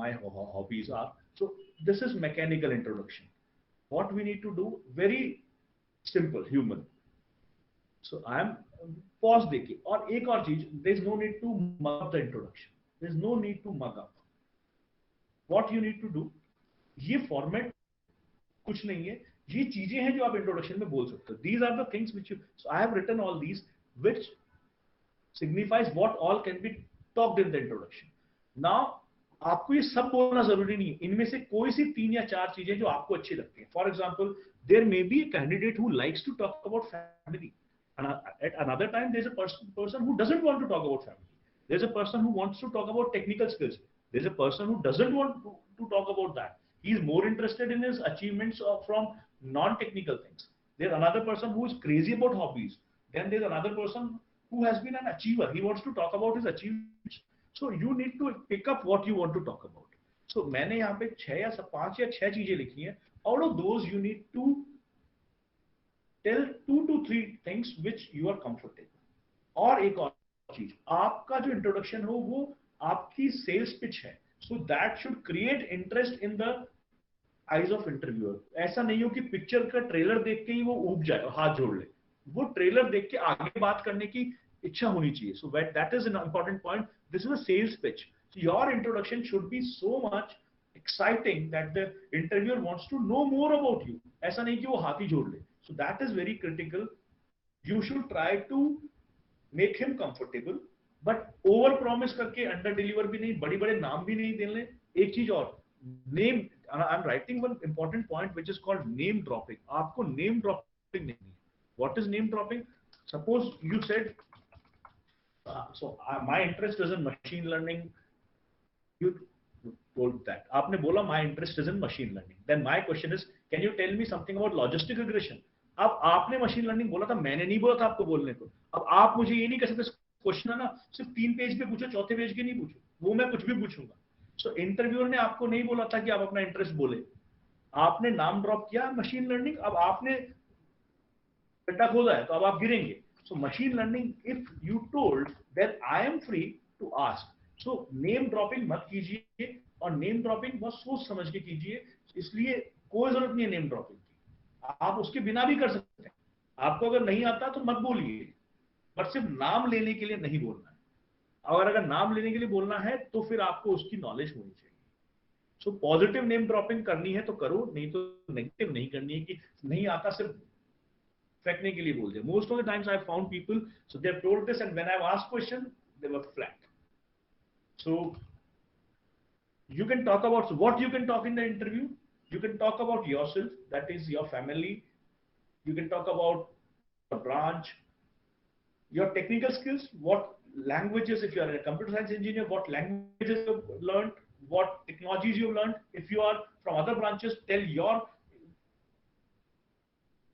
S2: My hobbies are. So this is mechanical introduction. What we need to do, very simple, human. So I am pause देखिए, और एक और चीज, there is no need to mug up the introduction. There is no need to mug up. What you need to do, ये format कुछ नहीं है, ये चीजें हैं जो आप इंट्रोडक्शन में बोल सकते हो. These are the things which you, so I have written all these which signifies what all can be talked in the introduction. Now आपको ये सब बोलना जरूरी नहीं है, इनमें से कोई सी 3 या 4 चीजें जो आपको अच्छी लगती हैं. For example, there may be a candidate who likes to talk about family. And at another time, there's a person who doesn't want to talk about family. There's a person who wants to talk about technical skills. There's a person who doesn't want to talk about that. He is more interested in his achievements from non-technical things. There's another person who is crazy about hobbies. Then there's another person who has been an achiever. He wants to talk about his achievements. So you need to pick up what you want to talk about. So मैंने यहाँ पे 5 या 6 चीजें लिखी हैं. Out of those, you need to tell 2 to 3 things which you are comfortable. और एक और चीज, आपका जो इंट्रोडक्शन हो वो आपकी सेल्स पिच है. So that should create interest in the eyes of interviewer. ऐसा नहीं हो कि पिक्चर का ट्रेलर देख के ही वो ऊब जाए और हाथ जोड़ ले. वो ट्रेलर देख के आगे बात करने की इच्छा होनी चाहिए. So that is an important point. This is a sales pitch. Your introduction should be so much exciting that the interviewer wants to know more about you. ऐसा नहीं कि वो हाथ ही जोड़ ले. So that is very critical. You should try to make him comfortable, but over promise करके under deliver भी नहीं, बड़ी बड़े नाम भी नहीं देने. एक चीज और, name, I'm writing one important point which is called name dropping. आपको name dropping नहीं है. What is name dropping? Suppose you said, my interest is in machine learning. You told that. आपने बोला my interest is in machine learning. Then my question is, can you tell me something about logistic regression? अब आपने machine learning बोला था, मैंने नहीं बोला था आपको बोलने को. अब आप मुझे ये नहीं कह सकते, क्वेश्चन है ना, सिर्फ 3 पेज पे पूछो, चौथे पेज के नहीं पूछो. वो मैं कुछ भी पूछूंगा. सो इंटरव्यूअर ने आपको नहीं बोला था कि आप अपना इंटरेस्ट बोले. आपने नाम ड्रॉप किया मशीन लर्निंग. अब आपने गड्ढा खोदा है तो अब आप गिरेंगे. So machine learning, if you told that I am free to ask. So name dropping मत कीजिए, और नेम ड्रॉपिंग बहुत सोच समझ के कीजिए. इसलिए कोई जरूरत नहीं है नेम ड्रॉपिंग की, आप उसके बिना भी कर सकते हैं. आपको अगर नहीं आता तो मत बोलिए, बट सिर्फ नाम लेने के लिए नहीं बोलना है. अगर नाम लेने के लिए बोलना है तो फिर आपको उसकी नॉलेज होनी चाहिए. सो पॉजिटिव नेम ड्रॉपिंग करनी है तो करो, नहीं तो नेगेटिव नहीं करनी है कि नहीं आता सिर्फ फेंकने के लिए बोल दिया. Most of the times I found people, so they have told this, and when I asked question they were flat. So you can talk about what you can talk in the interview. You can talk about yourself, that is your family. You can talk about a branch, your technical skills, what languages, if you are a computer science engineer, what languages you've learned, what technologies you've learned. If you are from other branches, tell your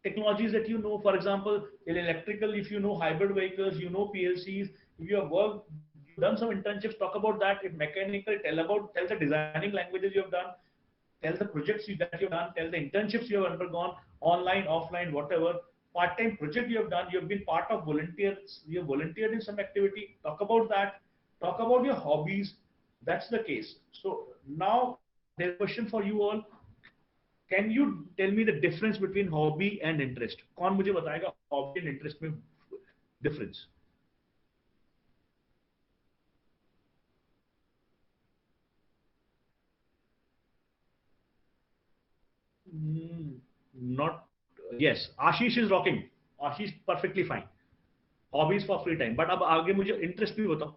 S2: technologies that you know. For example, in electrical, if you know hybrid vehicles, you know PLCs. If you have worked, you've done some internships, talk about that. If mechanical, tell the designing languages you have done, tell the projects that you've done, tell the internships you have undergone, online, offline, whatever. Part-time project you have done, you have been part of volunteers, you have volunteered in some activity, talk about that. Talk about your hobbies. That's the case. So now there's a question for you all. Can you tell me the difference between hobby and interest? कौन मुझे बताएगा hobby and interest में difference? Not, yes. Ashish is rocking. Ashish perfectly fine. Hobbies for free time. But अब आगे मुझे interest भी बताओ.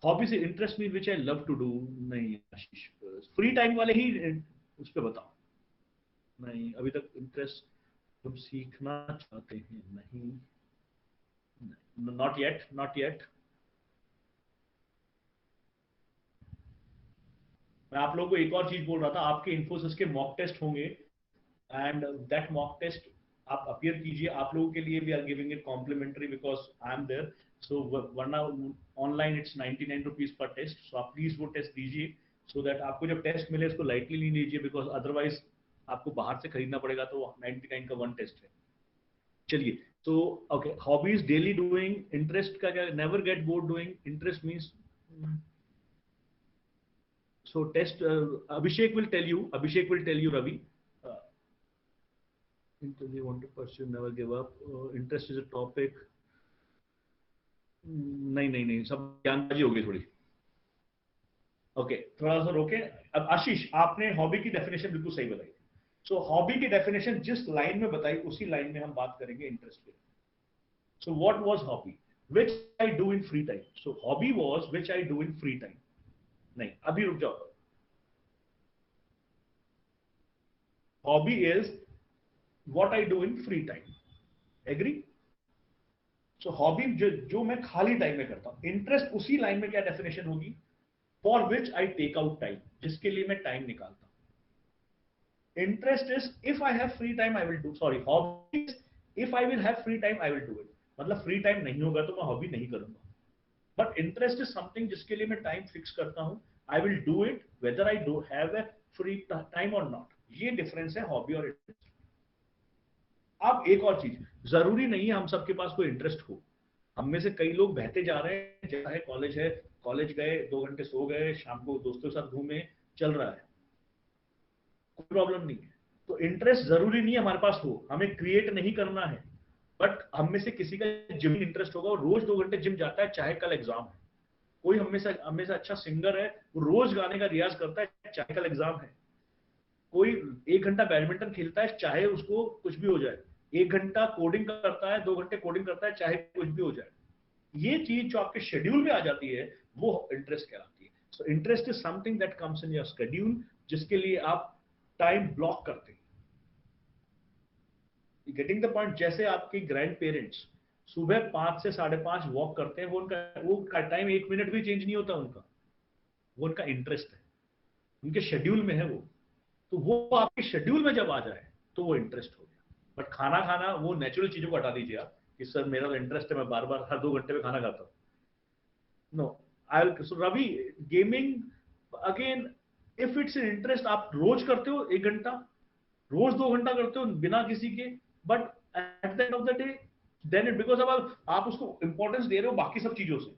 S2: Hobby से interest mean which I love to do, नहीं आशीष, फ्री टाइम वाले ही उस पर बताओ। नहीं, अभी तक इंटरेस्ट तुम सीखना चाहते हैं, नहीं, नॉट येट, नॉट येट। मैं आप लोगों को एक और चीज बोल रहा था, आपके इन्फोसिस के मॉक टेस्ट होंगे एंड दैट मॉक टेस्ट आप अपीयर कीजिए। आप लोगों के लिए we are giving it complimentary because I am there. So वरना ऑनलाइन इट्स 99 रुपीज पर टेस्ट, सो आप प्लीज वो टेस्ट दीजिए सो दैट आपको जब टेस्ट मिले उसको लाइटली नहीं लीजिए, बिकॉज अदरवाइज आपको बाहर से खरीदना पड़ेगा, तो 99 का वन टेस्ट है। चलिए, तो okay, hobbies daily doing, interest का क्या, never get bored doing, interest means, so test, Abhishek will tell you, Ravi, interview want to pursue, never give up, interest is a topic, नहीं, सब ज्ञानबाजी हो गई थोड़ी। ओके, थोड़ा सा रोके। अब आशीष, आपने हॉबी की डेफिनेशन बिल्कुल सही बताई। सो हॉबी की डेफिनेशन जिस लाइन में बताई उसी लाइन में हम बात करेंगे इंटरेस्ट पे। So what was hobby? Which I do in free time. So hobby was which I do in free time. नहीं, अभी रुक जाओ। Hobby is what I do in free time. Agree? So hobby जो मैं खाली time में करता हूं। इंटरेस्ट उसी लाइन में क्या डेफिनेशन होगी? For which I take out time, जिसके लिए मैं टाइम निकालता हूं। Interest is if I have free time I will do, sorry, hobby is if I will have free time I will do it। मतलब free time नहीं होगा तो मैं हॉबी नहीं करूंगा। बट इंटरेस्ट इज समथिंग जिसके लिए मैं टाइम फिक्स करता हूं। I will do it whether I do have a free time और नॉट। ये डिफरेंस है हॉबी और इंटरेस्ट। अब एक और चीज, जरूरी नहीं है हम सबके पास कोई इंटरेस्ट हो। हम में से कई लोग बहते जा रहे हैं, चाहे कॉलेज है, कॉलेज गए 2 घंटे सो गए, शाम को दोस्तों के साथ घूमे, चल रहा है, कोई प्रॉब्लम नहीं है। तो इंटरेस्ट जरूरी नहीं है हमारे पास हो, हमें क्रिएट नहीं करना है। बट हम में से किसी का जिम इंटरेस्ट होगा, वो रोज 2 घंटे जिम जाता है, चाहे कल एग्जाम है। कोई हम में से अच्छा सिंगर है, वो रोज गाने का रियाज करता है, चाहे कल एग्जाम है। कोई 1 घंटा बैडमिंटन खेलता है, चाहे उसको कुछ भी हो जाए। 1 घंटा कोडिंग करता है, 2 घंटे कोडिंग करता है, चाहे कुछ भी हो जाए। ये चीज जो आपके शेड्यूल में आ जाती है वो इंटरेस्ट कहलाती है। So interest is something that comes in your schedule, जिसके लिए आप टाइम ब्लॉक करते हैं। Getting the point? जैसे आपके ग्रैंड पेरेंट्स सुबह 5 से 5:30 वॉक करते हैं, वो टाइम 1 मिनट भी चेंज नहीं होता उनका, वो उनका इंटरेस्ट है, उनके शेड्यूल में है वो। तो वो आपके शेड्यूल में जब आ जाए तो वो इंटरेस्ट हो गया। बट खाना खाना, वो नेचुरल चीजों को हटा दीजिए आप कि सर मेरा तो इंटरेस्ट है, मैं बार बार हर 2 घंटे में खाना खाता हूँ। No, so Ravi, gaming again, if it's an interest, आप रोज करते हो 1 घंटा, रोज 2 घंटा करते हो बिना किसी के, but at the end of the day then it, because अब आप उसको इंपॉर्टेंस दे रहे हो बाकी सब चीजों से।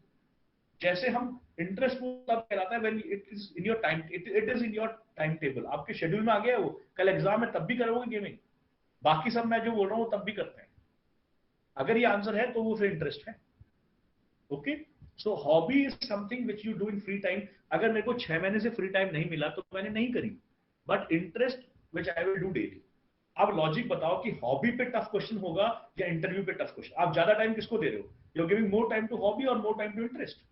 S2: जैसे हम इंटरेस्ट वो तब कहलाता है when it is in your time, it is in your time table, आपके शेड्यूल में आ गया है वो। कल एग्जाम है तब भी करोगे गेमिंग, बाकी सब मैं जो बोल रहा हूँ तब भी करते हैं। अगर ये आंसर है तो वो फिर इंटरेस्ट है। Okay, so hobby is something which you do in free time. अगर मेरे को 6 महीने से फ्री टाइम नहीं मिला तो मैंने नहीं करी, but interest which I will do daily. अब लॉजिक बताओ कि हॉबी पे टफ क्वेश्चन होगा या इंटरव्यू पे टफ क्वेश्चन? आप ज्यादा टाइम किसको दे रहे हो? You are giving more time to hobby और more time to interest?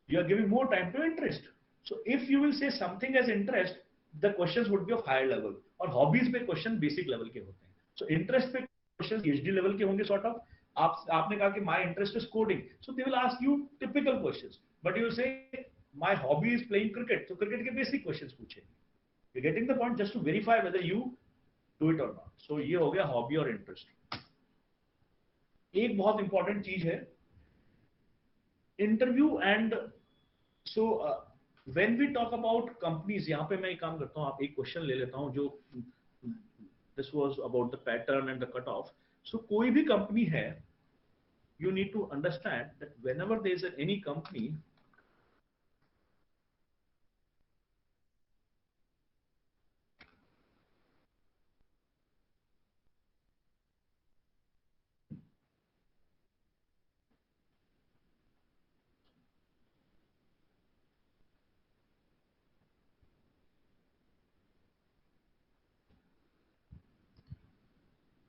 S2: You are giving more time to interest. So if you will say something as interest, the questions would be of higher level, और hobbies पे question basic level के होते हैं। So interest पे questions PhD level के होंगे sort of। आपने कहा कि my interest is coding, so they will ask you typical questions, but you will say my hobby is playing cricket, so cricket के basic questions पूछेंगे। You're getting the point, just to verify whether you do it or not. So ये हो गया hobby और interest। एक बहुत important चीज है interview and, so when we talk about companies, यहाँ पे मैं एक काम करता हूँ, आप एक क्वेश्चन ले लेता हूँ जो this was about the pattern and the cut off. So कोई भी कंपनी है, you need to understand that whenever there is any company,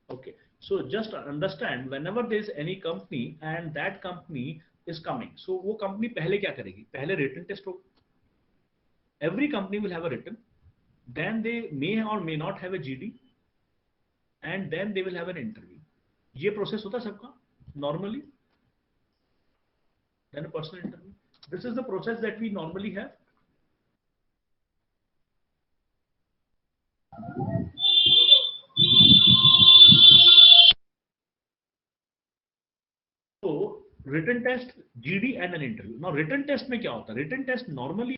S2: okay, so just understand whenever there is any company and that company is coming. So वो company पहले क्या करेगी? पहले written test होगा. Every company will have a written, then they may or may not have a GD, and then they will have an interview. ये process होता है सबका normally. Then a personal interview. This is the process that we normally have. So written test, GD and an interview. Now written test में क्या होता है? Written test normally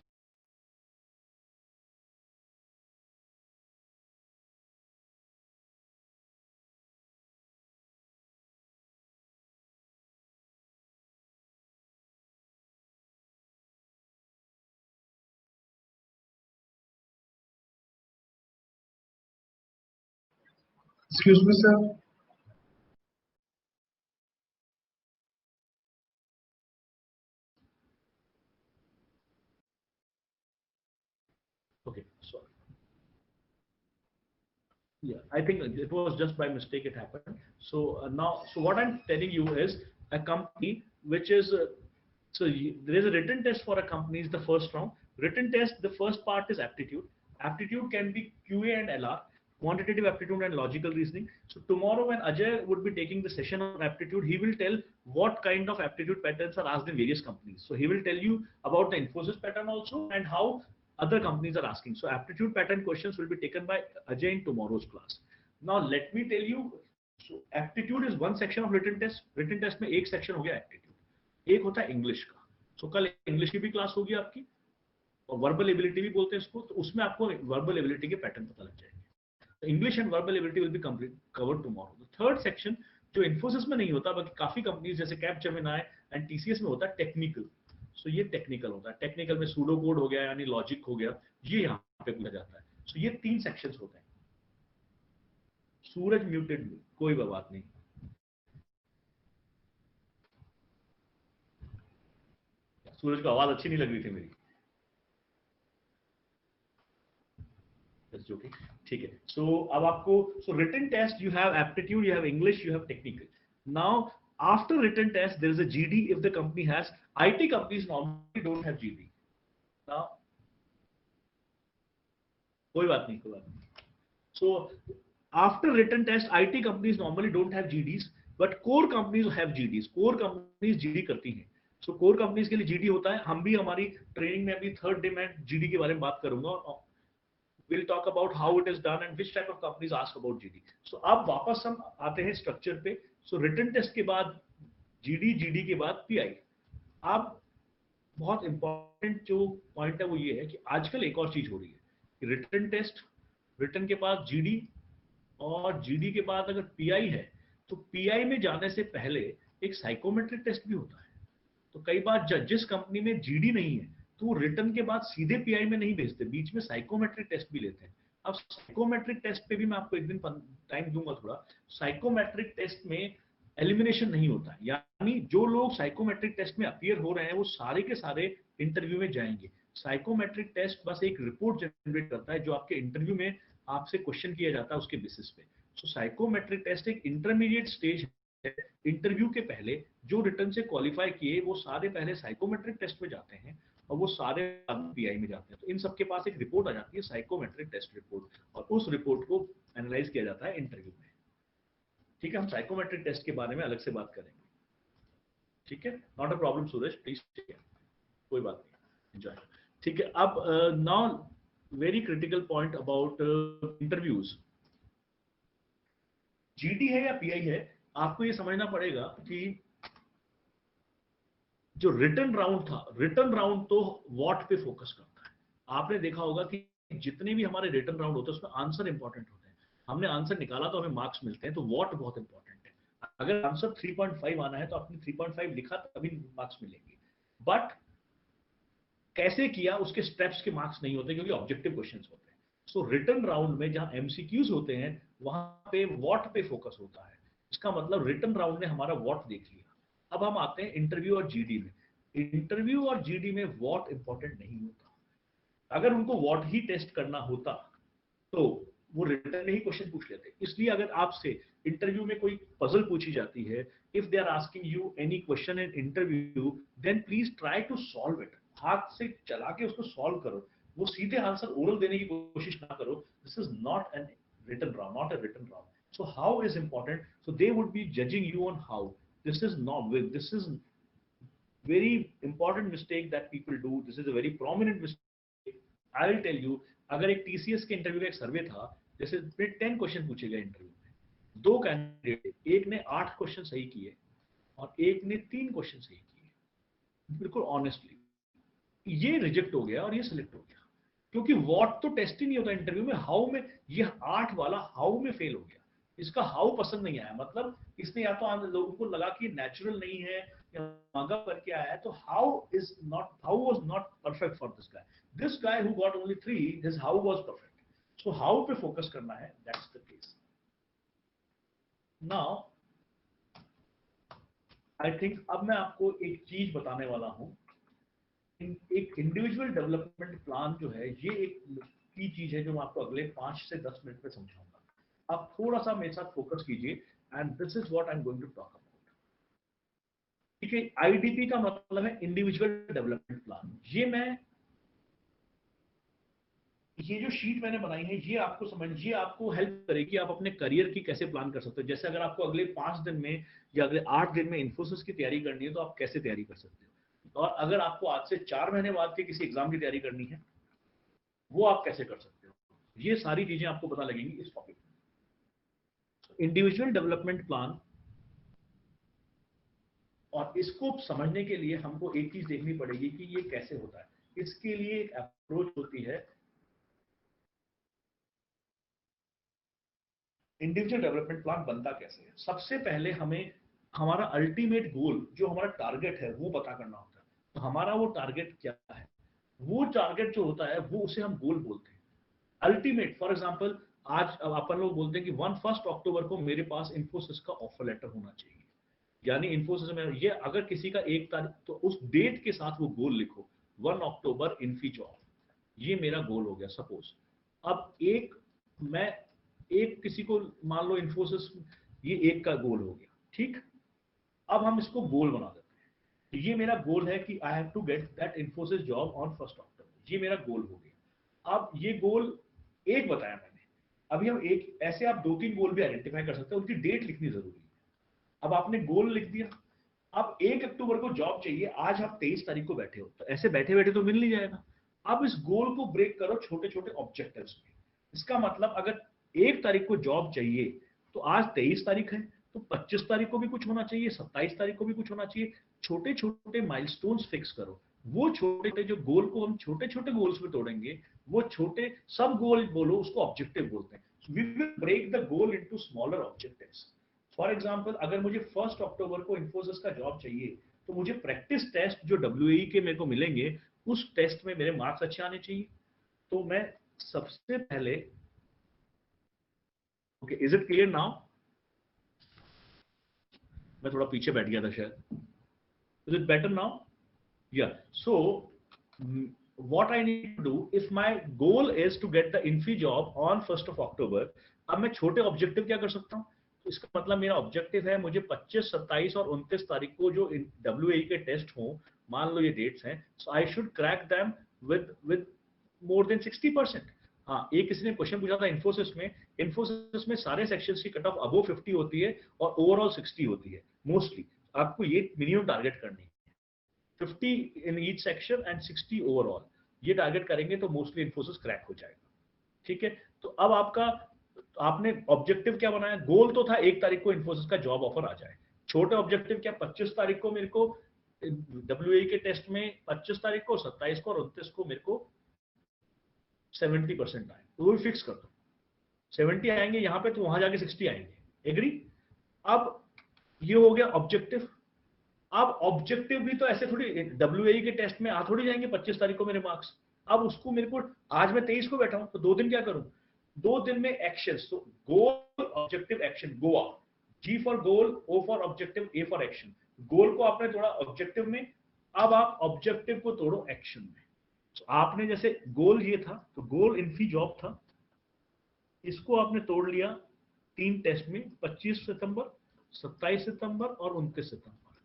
S4: Excuse me, sir.
S2: okay, sorry. Yeah, I think it was just by mistake it happened. So now, so what I'm telling you is a company which is, there is a written test for a company is the first round. Written test, the first part is aptitude. Aptitude can be QA and LR, quantitative aptitude and logical reasoning. So tomorrow when Ajay would be taking the session on aptitude, he will tell what kind of aptitude patterns are asked in various companies. So he will tell you about the Infosys pattern also and how other companies are asking. So aptitude pattern questions will be taken by Ajay in tomorrow's class. Now let me tell you, so aptitude is one section of written test. Written test में एक section हो गया aptitude, एक होता है English का. So कल English की भी class होगी आपकी, और verbal ability भी बोलते हैं इसको, तो उसमें आपको verbal ability के pattern पता लग जाएंगे. So English and verbal ability will be covered tomorrow. The third section जो Infosys में नहीं होता, बाकी काफी companies जैसे Capgemini and TCS में होता है technical. So ये टेक्निकल होता है. टेक्निकल में सूडो कोड हो गया यानी लॉजिक हो गया, ये यहाँ पे पूछा जाता है. So ये 3 सेक्शंस होते हैं. सूरज म्यूटेड, कोई बात नहीं. सूरज को आवाज अच्छी नहीं लग रही थी मेरी. ठीक है. So अब आपको, so written test you have aptitude, you have English, you have technical. Now after written test there is a GD if the company has. IT companies normally don't have GD. Now कोई बात नहीं. So after written test IT companies normally don't have GDs, but core companies have GDs. core companies GD करती हैं. So core companies के लिए GD होता है. हम भी हमारी ट्रेनिंग में अभी थर्ड डे में GD के बारे में बात करूंगा. We'll talk about how it is done and which type of companies ask about GD. So अब वापस हम आते हैं स्ट्रक्चर पे. So written test के बाद GD, GD के बाद PI. अब बहुत इंपॉर्टेंट जो पॉइंट है वो ये है कि आजकल एक और चीज हो रही है कि रिटन टेस्ट, रिटन के बाद GD और GD के बाद अगर PI है तो PI में जाने से पहले एक साइकोमेट्रिक टेस्ट भी होता है. तो कई बार जिस कंपनी में GD नहीं है तो वो रिटन के बाद सीधे PI में नहीं भेजते, बीच में साइकोमेट्रिक टेस्ट भी लेते हैं. अब साइकोमेट्रिक टेस्ट पे भी मैं आपको एक दिन टाइम दूंगा थोड़ा. साइकोमेट्रिक टेस्ट में एलिमिनेशन नहीं होता है, यानी जो लोग साइकोमेट्रिक टेस्ट में अपीयर हो रहे हैं वो सारे के सारे इंटरव्यू में जाएंगे. साइकोमेट्रिक टेस्ट बस एक रिपोर्ट जनरेट करता है जो आपके इंटरव्यू में आपसे क्वेश्चन किया जाता है उसके बेसिस पे. सो साइकोमेट्रिक टेस्ट एक इंटरमीडिएट स्टेज है. इंटरव्यू के पहले जो रिटन से क्वालिफाई किए वो सारे पहले साइकोमेट्रिक टेस्ट में जाते हैं और वो सारे PI में जाते हैं. तो इन सबके पास एक रिपोर्ट आ जाती है, साइकोमेट्रिक टेस्ट रिपोर्ट, और उस रिपोर्ट को एनालाइज किया जाता है इंटरव्यू में. ठीक है, हम साइकोमेट्रिक टेस्ट के बारे में अलग से बात करेंगे. ठीक है, not a problem Suraj, please. ठीक है, कोई बात नहीं, एंजॉय. ठीक है, अब now very critical point about interviews. GD है या PI है, आपको ये समझना पड़ेगा कि जो रिटन राउंड था, रिटन राउंड तो व्हाट पे फोकस करता है. आपने देखा होगा कि जितने भी हमारे रिटन राउंड होते हैं उसमें आंसर इंपॉर्टेंट होते हैं. हमने आंसर निकाला तो हमें मार्क्स मिलते हैं, तो व्हाट बहुत इंपॉर्टेंट है. अगर आंसर 3.5 आना है तो आपने 3.5 लिखा तभी मार्क्स मिलेंगे, बट कैसे किया उसके स्टेप्स के मार्क्स नहीं होते क्योंकि ऑब्जेक्टिव क्वेश्चंस होते हैं. सो रिटन राउंड में जहां MCQs होते हैं वहां पे व्हाट पे फोकस होता है. इसका मतलब रिटन राउंड ने हमारा व्हाट देख लिया. अब हम आते हैं इंटरव्यू और GD में. इंटरव्यू और GD में व्हाट इंपॉर्टेंट नहीं होता. अगर उनको व्हाट ही टेस्ट करना होता तो वो रिटर्न में ही क्वेश्चन पूछ लेते हैं। इसलिए अगर आपसे इंटरव्यू में कोई पजल पूछी जाती है, if they are asking you any question in interview, then please try to solve it. हाथ से चला के उसको सॉल्व करो, वो सीधे आंसर ओरल देने की कोशिश ना करो। This is not an written round, not a written round. So how is important. So they would be judging you on how. This is not, this is very important mistake that people do. This is a very prominent mistake. I will tell you, अगर एक TCS के interview का एक सर्वे था, जैसे 10 question पूछे गए interview में, 2 कैंडिडेट, एक ने 8 क्वेश्चन सही किए और एक ने 3 क्वेश्चन सही किए, बिल्कुल ऑनेस्टली, ये रिजेक्ट हो गया और ये सिलेक्ट हो गया। क्योंकि व्हाट तो टेस्ट ही नहीं होता इंटरव्यू में, हाउ में, ये 8 वाला हाउ में फेल हो गया। इसका हाउ पसंद नहीं आया, मतलब इसने या तो लोगों को लगा कि नेचुरल नहीं है या मांगा करके आया है, तो how was not perfect for this guy. This guy who got only 3, his how was perfect. So how पे फोकस करना है, that's the case. Now I think अब मैं आपको एक चीज बताने वाला हूं। एक इंडिविजुअल डेवलपमेंट प्लान जो है, ये एक की चीज है जो मैं आपको अगले 5 से 10 मिनट में समझाऊंगा। आप थोड़ा सा मेरे साथ फोकस कीजिए, and this is what I am going to talk about. ठीक है, आईडीपी का मतलब है इंडिविजुअल डेवलपमेंट प्लान। ये जो शीट मैंने बनाई है, ये आपको समझिए, आपको हेल्प करेगी आप अपने करियर की कैसे प्लान कर सकते हो। जैसे अगर आपको अगले 5 दिन में या अगले 8 दिन में इन्फोसिस की तैयारी करनी है, तो आप कैसे तैयारी कर सकते हो, और अगर आपको आज से 4 महीने बाद के किसी एग्जाम की तैयारी करनी है, वो आप कैसे कर सकते हो। ये सारी चीजें आपको पता लगेंगी इस टॉपिक में। इंडिविजुअल डेवलपमेंट प्लान, और इसको समझने के लिए हमको एक चीज देखनी पड़ेगी कि ये कैसे होता है। इसके लिए एक अप्रोच होती है। इंडिविजुअल डेवलपमेंट प्लान बनता कैसे है। सबसे पहले हमें हमारा अल्टीमेट गोल, जो हमारा टारगेट है, वो पता करना होता है। तो हमारा वो टारगेट क्या है, वो टारगेट जो होता है वो उसे हम गोल बोलते हैं। अल्टीमेट, फॉर एग्जांपल, आज अपन लोग बोलते हैं कि 1 अक्टूबर को मेरे पास इन्फोसिस का ऑफर लेटर होना चाहिए, यानी इन्फोसिस में ये अगर किसी का 1 तारीख, तो उस डेट के साथ वो गोल लिखो, 1 अक्टूबर इन्फी जॉब, ये मेरा गोल हो गया सपोज। अब मैं किसी को मान लो इन्फोसिस, ये 1 का गोल हो गया, ठीक। अब हम इसको गोल बना देते हैं। तो ये मेरा गोल है कि I have to get that Infosys job on 1 October, ये मेरा गोल हो गया। अब ये गोल एक बताया मैंने, अभी हम एक ऐसे आप 2-3 गोल भी आइडेंटिफाई कर सकते हैं, उनकी डेट लिखनी जरूरी है। अब आपने गोल लिख दिया, अब 1 अक्टूबर को जॉब चाहिए, आज आप 23 तारीख को बैठे हो, तो ऐसे बैठे बैठे तो मिल नहीं जाएगा। अब इस गोल को ब्रेक करो छोटे छोटे ऑब्जेक्टिव्स में। इसका मतलब अगर 1 तारीख को जॉब चाहिए, तो आज 23 तारीख है, तो 25 तारीख को भी कुछ होना चाहिए, 27 तारीख को भी कुछ होना चाहिए। छोटे छोटे माइलस्टोन्स फिक्स करो। वो छोटे जो गोल को हम छोटे छोटे गोल्स में तोड़ेंगे, वो छोटे सब गोल बोलो, उसको ऑब्जेक्टिव बोलते हैं। We will break the goal into smaller objectives. For example, अगर मुझे 1 अक्टूबर को इन्फोसिस का जॉब चाहिए, तो मुझे प्रैक्टिस टेस्ट जो WAE के मेरे को मिलेंगे, उस टेस्ट में मेरे मार्क्स अच्छे आने चाहिए। तो मैं सबसे पहले, okay, is it clear now? मैं थोड़ा पीछे बैठ गया था शायद। Is it better now? या सो what I need to do, if my goal is to get the Infi job on 1 October, अब मैं छोटे ऑब्जेक्टिव क्या कर सकता हूँ। तो इसका मतलब मेरा ऑब्जेक्टिव है, मुझे 25, 27 और 29 तारीख को जो WAE के टेस्ट हों, मान लो ये डेट्स हैं, so I should crack them with more than 60%। हाँ, एक किसी ने क्वेश्चन पूछा था इन्फोसिस में सारे सेक्शंस की कट ऑफ अबव 50 होती है और ओवरऑल 60 होती है मोस्टली। आपको ये मिनिमम टारगेट करनी है, 50 in each section and 60 overall. ये टारगेट करेंगे तो मोस्टली इन्फोसिस क्रैक हो जाएगा, ठीक है। तो अब आपने ऑब्जेक्टिव क्या बनाया। गोल तो था 1 तारीख को इन्फोसिस का जॉब ऑफर आ जाए। छोटे ऑब्जेक्टिव क्या, 25 तारीख को मेरे को WAE के टेस्ट में, 25 तारीख को, 27 को और 29 को मेरे को 70% आए, तो वो भी फिक्स कर दो। 70 आएंगे यहाँ पे, तो वहां जाके 60 आएंगे। एग्री? अब ये हो गया ऑब्जेक्टिव। अब ऑब्जेक्टिव भी तो ऐसे थोड़ी WAE के टेस्ट में आ थोड़ी जाएंगे 25 तारीख को मेरे मार्क्स। अब उसको मेरे को, आज मैं 23 को बैठा हूं, तो 2 दिन क्या करूं, 2 दिन में एक्शंस। तो goal, objective, action, Goa. G for goal, O for objective, A for action. Goal को आपने तोड़ा ऑब्जेक्टिव में, अब आप ऑब्जेक्टिव को तोड़ो एक्शन में। तो आपने जैसे गोल ये था, तो गोल इन्फी जॉब था, इसको आपने तोड़ लिया 3 टेस्ट में, 25 सितंबर, 27 सितंबर और 29 सितंबर।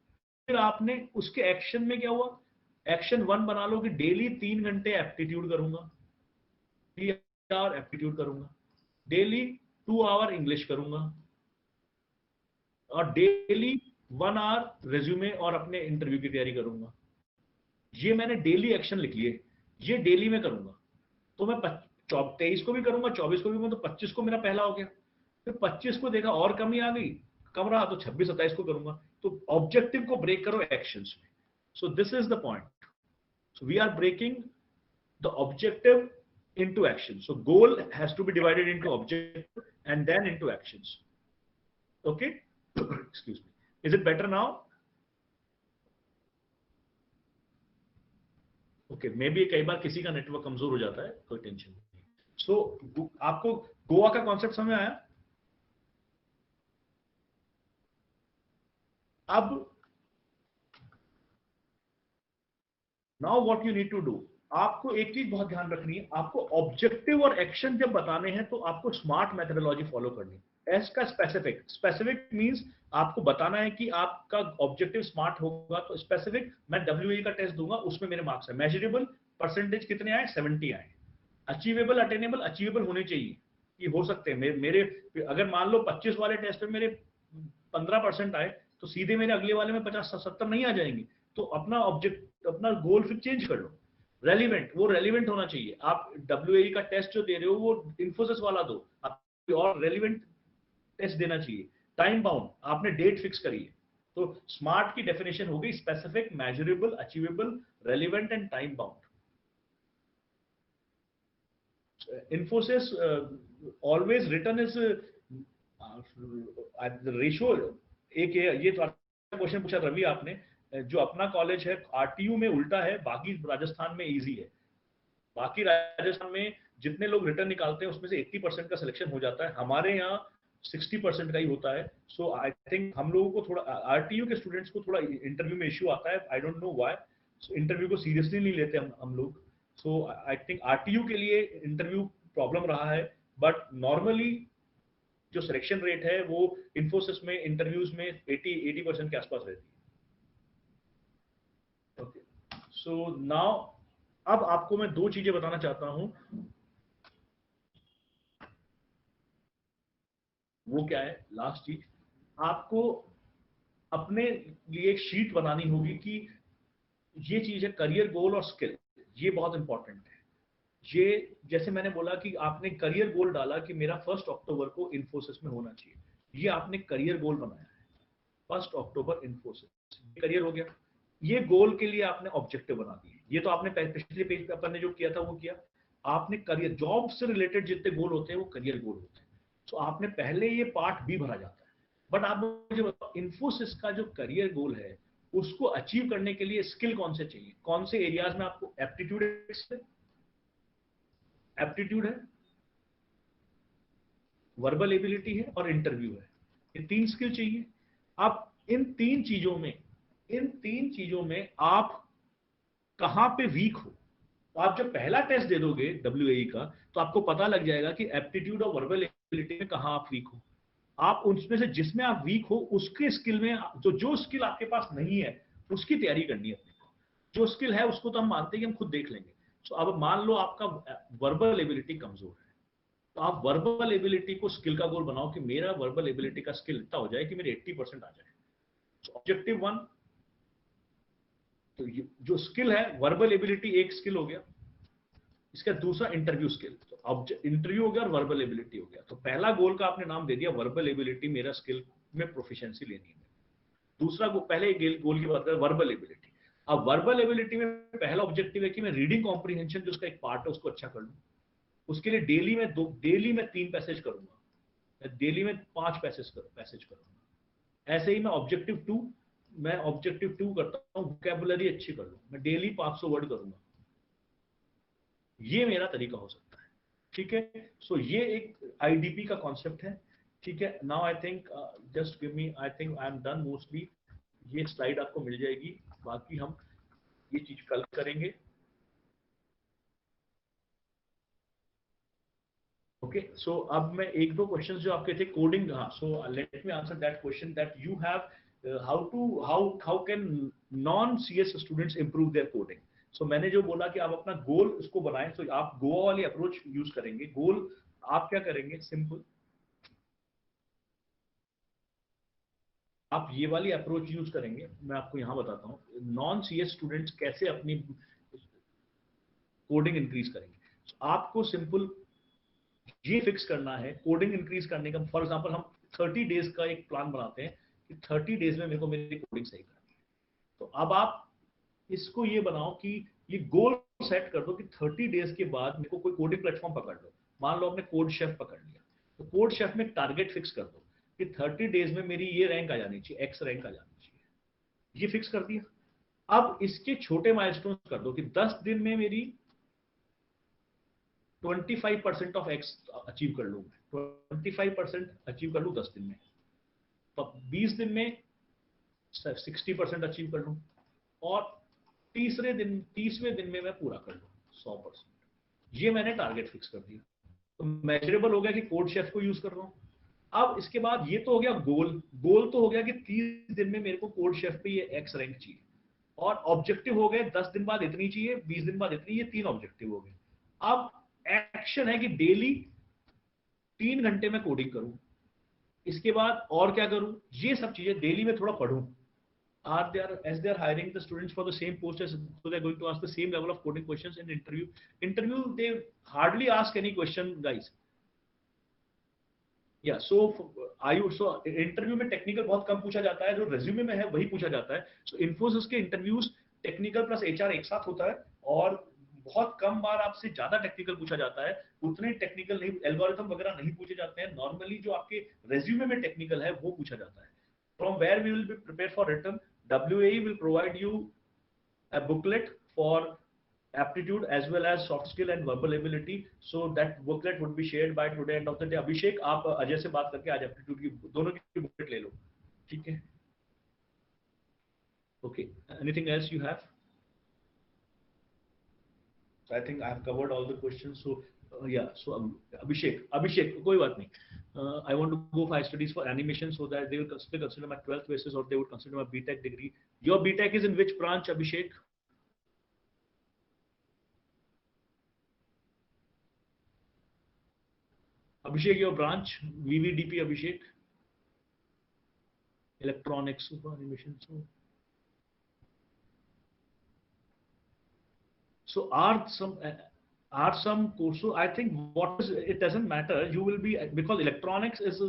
S2: फिर आपने उसके एक्शन में क्या हुआ, एक्शन 1 बना लो कि डेली 3 घंटे एप्टीट्यूड करूंगा, 3 आवर एप्टीट्यूड करूंगा, डेली 2 आवर इंग्लिश करूंगा, और डेली 1 आवर रेज्यूमे और अपने इंटरव्यू की तैयारी करूंगा। ये मैंने डेली एक्शन लिख लिए, ये डेली में करूंगा। तो मैं 23 को भी करूंगा, 24 को भी करूंगा, तो 25 को मेरा पहला हो गया। फिर 25 को देखा और कमी आ गई, कम रहा, तो 26 27 को करूंगा। तो ऑब्जेक्टिव को ब्रेक करो एक्शंस में। So this is the point. So we are breaking the objective into action. So goal has to be divided into objective and then into actions. Okay? Excuse me. Is it better now? Okay, maybe कई बार किसी का network कमजोर हो जाता है, कोई tension नहीं। So आपको गोवा का कॉन्सेप्ट समझ आया? अब now what you need to do, आपको एक चीज बहुत ध्यान रखनी है, आपको ऑब्जेक्टिव और एक्शन जब बताने हैं तो आपको स्मार्ट मेथोडोलॉजी फॉलो करनी है। एस का स्पेसिफिक, स्पेसिफिक मींस आपको बताना है कि आपका ऑब्जेक्टिव स्मार्ट होगा। तो स्पेसिफिक, मैं डब्ल्यूए का टेस्ट दूंगा, उसमें मेरे मार्क्स है। मेजरेबल परसेंटेज कितने आए, 70 आए। अचीवेबल, अटेनेबल, अचीवेबल होने चाहिए कि हो सकते हैं मेरे अगर मान लो 25 वाले टेस्ट में मेरे 15% आए, तो सीधे मेरे अगले वाले में 50-70 नहीं आ जाएंगे। तो अपना ऑब्जेक्ट, अपना गोल फिर चेंज कर लो। रेलिवेंट, वो रेलिवेंट होना चाहिए। आप डब्ल्यूए का टेस्ट जो दे रहे हो वो इन्फोसिस वाला दो, आप और रेलिवेंट टेस्ट देना चाहिए। टाइम बाउंड, आपने डेट फिक्स करी है। तो स्मार्ट की डेफिनेशन होगी specific, measurable, achievable, relevant and time bound. Infosys always written is ratio. एक ये क्वेश्चन पूछा रवि आपने, जो अपना कॉलेज है आरटीयू में उल्टा है, बाकी राजस्थान में इजी है। बाकी राजस्थान में जितने लोग रिटर्न निकालते हैं उसमें से 80% का सिलेक्शन हो जाता है, हमारे यहाँ 60% का ही होता है। सो आई थिंक हम लोगों को थोड़ा, आरटीयू के स्टूडेंट्स को थोड़ा इंटरव्यू में इश्यू आता है, I don't know why. So interview को सीरियसली नहीं लेते हम लोग। सो आई थिंक आरटीयू के लिए इंटरव्यू प्रॉब्लम रहा है, बट नॉर्मली जो सिलेक्शन रेट है वो इन्फोसिस में इंटरव्यूज में 80% के आसपास रहती है। ओके, सो नाउ अब आपको मैं 2 चीजें बताना चाहता हूं। वो क्या है? लास्ट चीज, आपको अपने लिए एक शीट बनानी होगी कि ये चीज है करियर गोल और स्किल, ये बहुत इंपॉर्टेंट है। ये जैसे मैंने बोला कि आपने करियर गोल डाला कि मेरा 1 अक्टूबर को इन्फोसिस में होना चाहिए, ये आपने करियर गोल बनाया है, 1 अक्टूबर इन्फोसिस, करियर हो गया। ये गोल के लिए आपने ऑब्जेक्टिव बना दिए। ये तो आपने पिछले पेज पे अपन ने जो किया था वो किया। आपने करियर, जॉब से रिलेटेड जितने गोल होते हैं वो करियर गोल होते हैं। तो आपने पहले ये पार्ट भी भरा जाता है। बट आप मुझे बताओ, इन्फोसिस का जो करियर गोल है उसको अचीव करने के लिए स्किल कौन से चाहिए, कौन से एरियाज में आपको? एप्टीट्यूड है, वर्बल एबिलिटी है और इंटरव्यू है। ये 3 स्किल चाहिए। आप इन 3 चीजों में आप कहां पे वीक हो। तो आप जब पहला टेस्ट दे दोगे डब्ल्यूएई का, तो आपको पता लग जाएगा कि एप्टीट्यूड और वर्बल एबिलिटी में कहां आप वीक हो। आप उनमें से जिसमें आप वीक हो उसके स्किल में, जो स्किल आपके पास नहीं है उसकी तैयारी करनी है अपने को। जो स्किल है उसको तो हम मानते हैं कि हम खुद देख लेंगे। तो अब मान लो आपका वर्बल एबिलिटी कमजोर है, तो आप वर्बल एबिलिटी को स्किल का गोल बनाओ कि मेरा वर्बल एबिलिटी का स्किल इतना हो जाए कि मेरे 80% आ जाए। ऑब्जेक्टिव 1, तो जो स्किल है वर्बल एबिलिटी एक स्किल हो गया। इसका दूसरा इंटरव्यू स्किल, तो इंटरव्यू हो गया और वर्बल एबिलिटी हो गया। तो पहला गोल का आपने नाम दे दिया वर्बल एबिलिटी, मेरा स्किल में प्रोफिशिएंसी लेनी है। दूसरा पहले गोल की बात करें वर्बल एबिलिटी। अब वर्बल एबिलिटी में पहला ऑब्जेक्टिव है कि मैं रीडिंग कॉम्प्रिहेंशन जो उसका एक पार्ट है उसको अच्छा कर लूं। उसके लिए डेली में 3 पैसेज करूंगा, डेली में 5 पैसेज करूंगा। ऐसे ही मैं ऑब्जेक्टिव 2 करता हूं, वोकैबुलरी अच्छी कर लूं, मैं डेली 500 वर्ड करूंगा। ये मेरा तरीका हो सकता है। ठीक है, सो ये एक आईडीपी का कॉन्सेप्ट है। ठीक है, now I think just give me, I think I am done mostly. ये स्लाइड आपको मिल जाएगी, बाकी हम ये चीज कल करेंगे। ओके। ओके, सो अब मैं एक दो क्वेश्चंस जो आपके थे कोडिंग, हाँ, so let me answer that question that you have how can non CS students improve their coding. So मैंने जो बोला कि आप अपना गोल उसको बनाएं, तो आप गोवा वाली अप्रोच यूज करेंगे। गोल आप क्या करेंगे, सिंपल, आप ये वाली अप्रोच यूज करेंगे। मैं आपको यहां बताता हूं नॉन सीएस स्टूडेंट्स कैसे अपनी कोडिंग इंक्रीज करेंगे। So, आपको सिंपल ये फिक्स करना है कोडिंग इंक्रीज करने का। फॉर एग्जांपल हम 30 डेज का एक प्लान बनाते हैं कि 30 डेज में मेरे को मेरी कोडिंग सही करनी है। तो अब आप इसको ये बनाओ कि ये गोल सेट कर दो कि 30 डेज के बाद मेरे को कोई कोडिंग प्लेटफॉर्म पकड़ लो। मान लो आपने कोड शेफ पकड़ लिया, तो कोड शेफ में टारगेट फिक्स कर दो कि 30 डेज में मेरी ये रैंक आ जानी चाहिए, एक्स रैंक आ जानी चाहिए। ये फिक्स कर दिया। अब इसके छोटे माइलस्टोन कर दो कि 10 दिन में मेरी 25% ऑफ एक्स अचीव कर लूं, 25% अचीव कर लूं 10 दिन में, तो 20 दिन में 60% अचीव कर लूं, और 30वें दिन में मैं पूरा कर लूं 100%। ये मैंने टारगेट फिक्स कर दिया, तो मेजरेबल हो गया कि कोड शेफ को यूज कर रहा हूं। अब इसके बाद ये तो हो गया गोल। गोल तो हो गया कि 30 दिन में मेरे को कोड शेफ पे ये एक्स रैंक चाहिए, और ऑब्जेक्टिव हो गए 10 दिन बाद इतनी चाहिए, 20 दिन बाद इतनी, ये 3 ऑब्जेक्टिव हो गए। अब एक्शन है कि डेली 3 घंटे में कोडिंग करूं। इसके बाद और क्या करूं, ये सब चीजें डेली में थोड़ा पढ़ूं। as they are hiring the students for the same post, so they are going to ask the same level of coding questions in interview they hardly ask any question, guys. या so interview में technical बहुत कम पूछा जाता है, जो resume में है वही पूछा जाता है। सो इन्फोसिस के इंटरव्यूज टेक्निकल प्लस एचआर एक साथ होता है, और बहुत कम बार आपसे ज्यादा टेक्निकल पूछा जाता है। उतने टेक्निकल नहीं, एल्गोरिथम वगैरह नहीं पूछे जाते हैं। नॉर्मली जो आपके रेज्यूमे में टेक्निकल है वो पूछा जाता है। From where we will be prepare for return, WAE will provide you a booklet for aptitude as well as soft skill and verbal ability, so that booklet would be shared by today end of the day. अभिषेक, आप अजय से बात करके आज aptitude की दोनों की booklet ले लो, ठीक है? Okay, anything else you have? So I think I have covered all the questions. So yeah, so Abhishek, कोई बात नहीं. I want to go for high studies for animation, so that they will still consider my 12th basis, or they would consider my BTech degree. Your BTech is in which branch, Abhishek? Abhishek, your branch, VVDP, Abhishek? Electronics, super animation. So are some courses, so I think what is, it doesn't matter, you will be, because electronics is,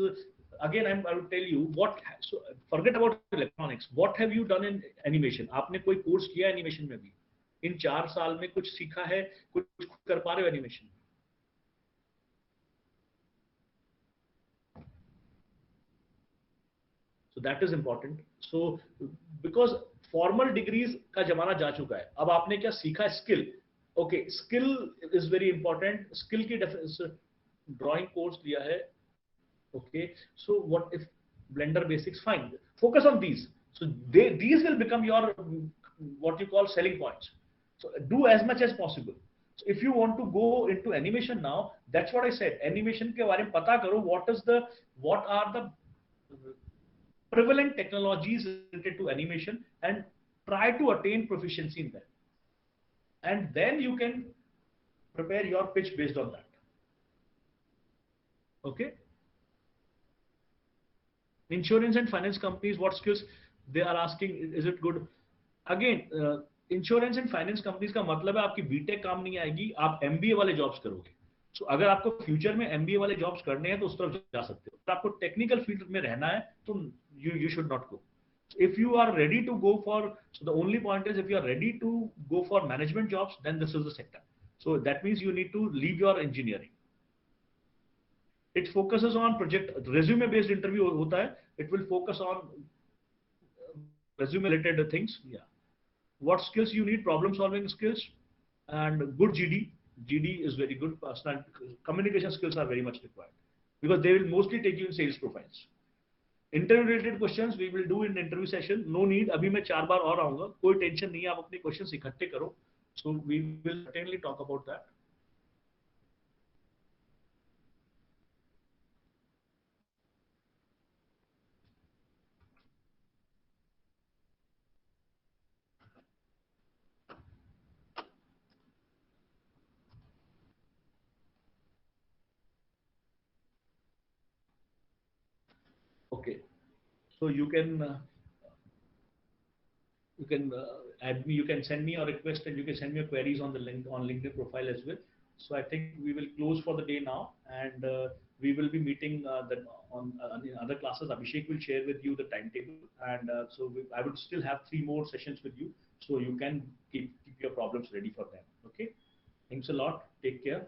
S2: again I will tell you what, so forget about electronics, what have you done in animation? आपने कोई course किया animation में भी? इन 4 साल में कुछ सीखा है, कुछ कर पा रहे हो animation? So that is important. So because formal degrees का जमाना जा चुका है, अब आपने क्या सीखा? Skill. Okay, skill is very important. Skill की ड्राइंग कोर्स लिया है. Okay, so what if Blender basics? Fine, focus on these. So these will become your what you call selling points. So do as much as possible. So if you want to go into animation now, that's what I said. Animation के बारे में पता करो. What are the prevalent technologies related to animation, and try to attain proficiency in them. And then you can prepare your pitch based on that. Okay? Insurance and finance companies, what skills they are asking, is it good? Again, insurance and finance companies का मतलब है आपकी BTech काम नहीं आएगी, आप MBA वाले jobs करोगे. सो अगर आपको फ्यूचर में एमबीए वाले जॉब्स करने हैं तो उस तरफ जा सकते हो. अगर आपको टेक्निकल फील्ड में रहना है तो you should not go. If you are ready to go for, so the only point is if you are ready to go for management jobs, then this is the sector. So that means you need to leave your engineering. It focuses on project, resume based interview hota hai. It will focus on resume related things. Yeah. What skills you need? Problem solving skills and good GD. GD is very good. Personal communication skills are very much required, because they will mostly take you in sales profiles. Interview related questions we will do in interview session. No need, अभी मैं 4 बार और आऊंगा, कोई tension नहीं है, आप अपने questions इकट्ठे करो. So we will certainly talk about that. Okay. So you can add me. You can send me a request, and you can send me your queries on the link on LinkedIn profile as well. So I think we will close for the day now, and we will be meeting in other classes. Abhishek will share with you the timetable, and I would still have 3 more sessions with you, so you can keep your problems ready for them. Okay. Thanks a lot. Take care.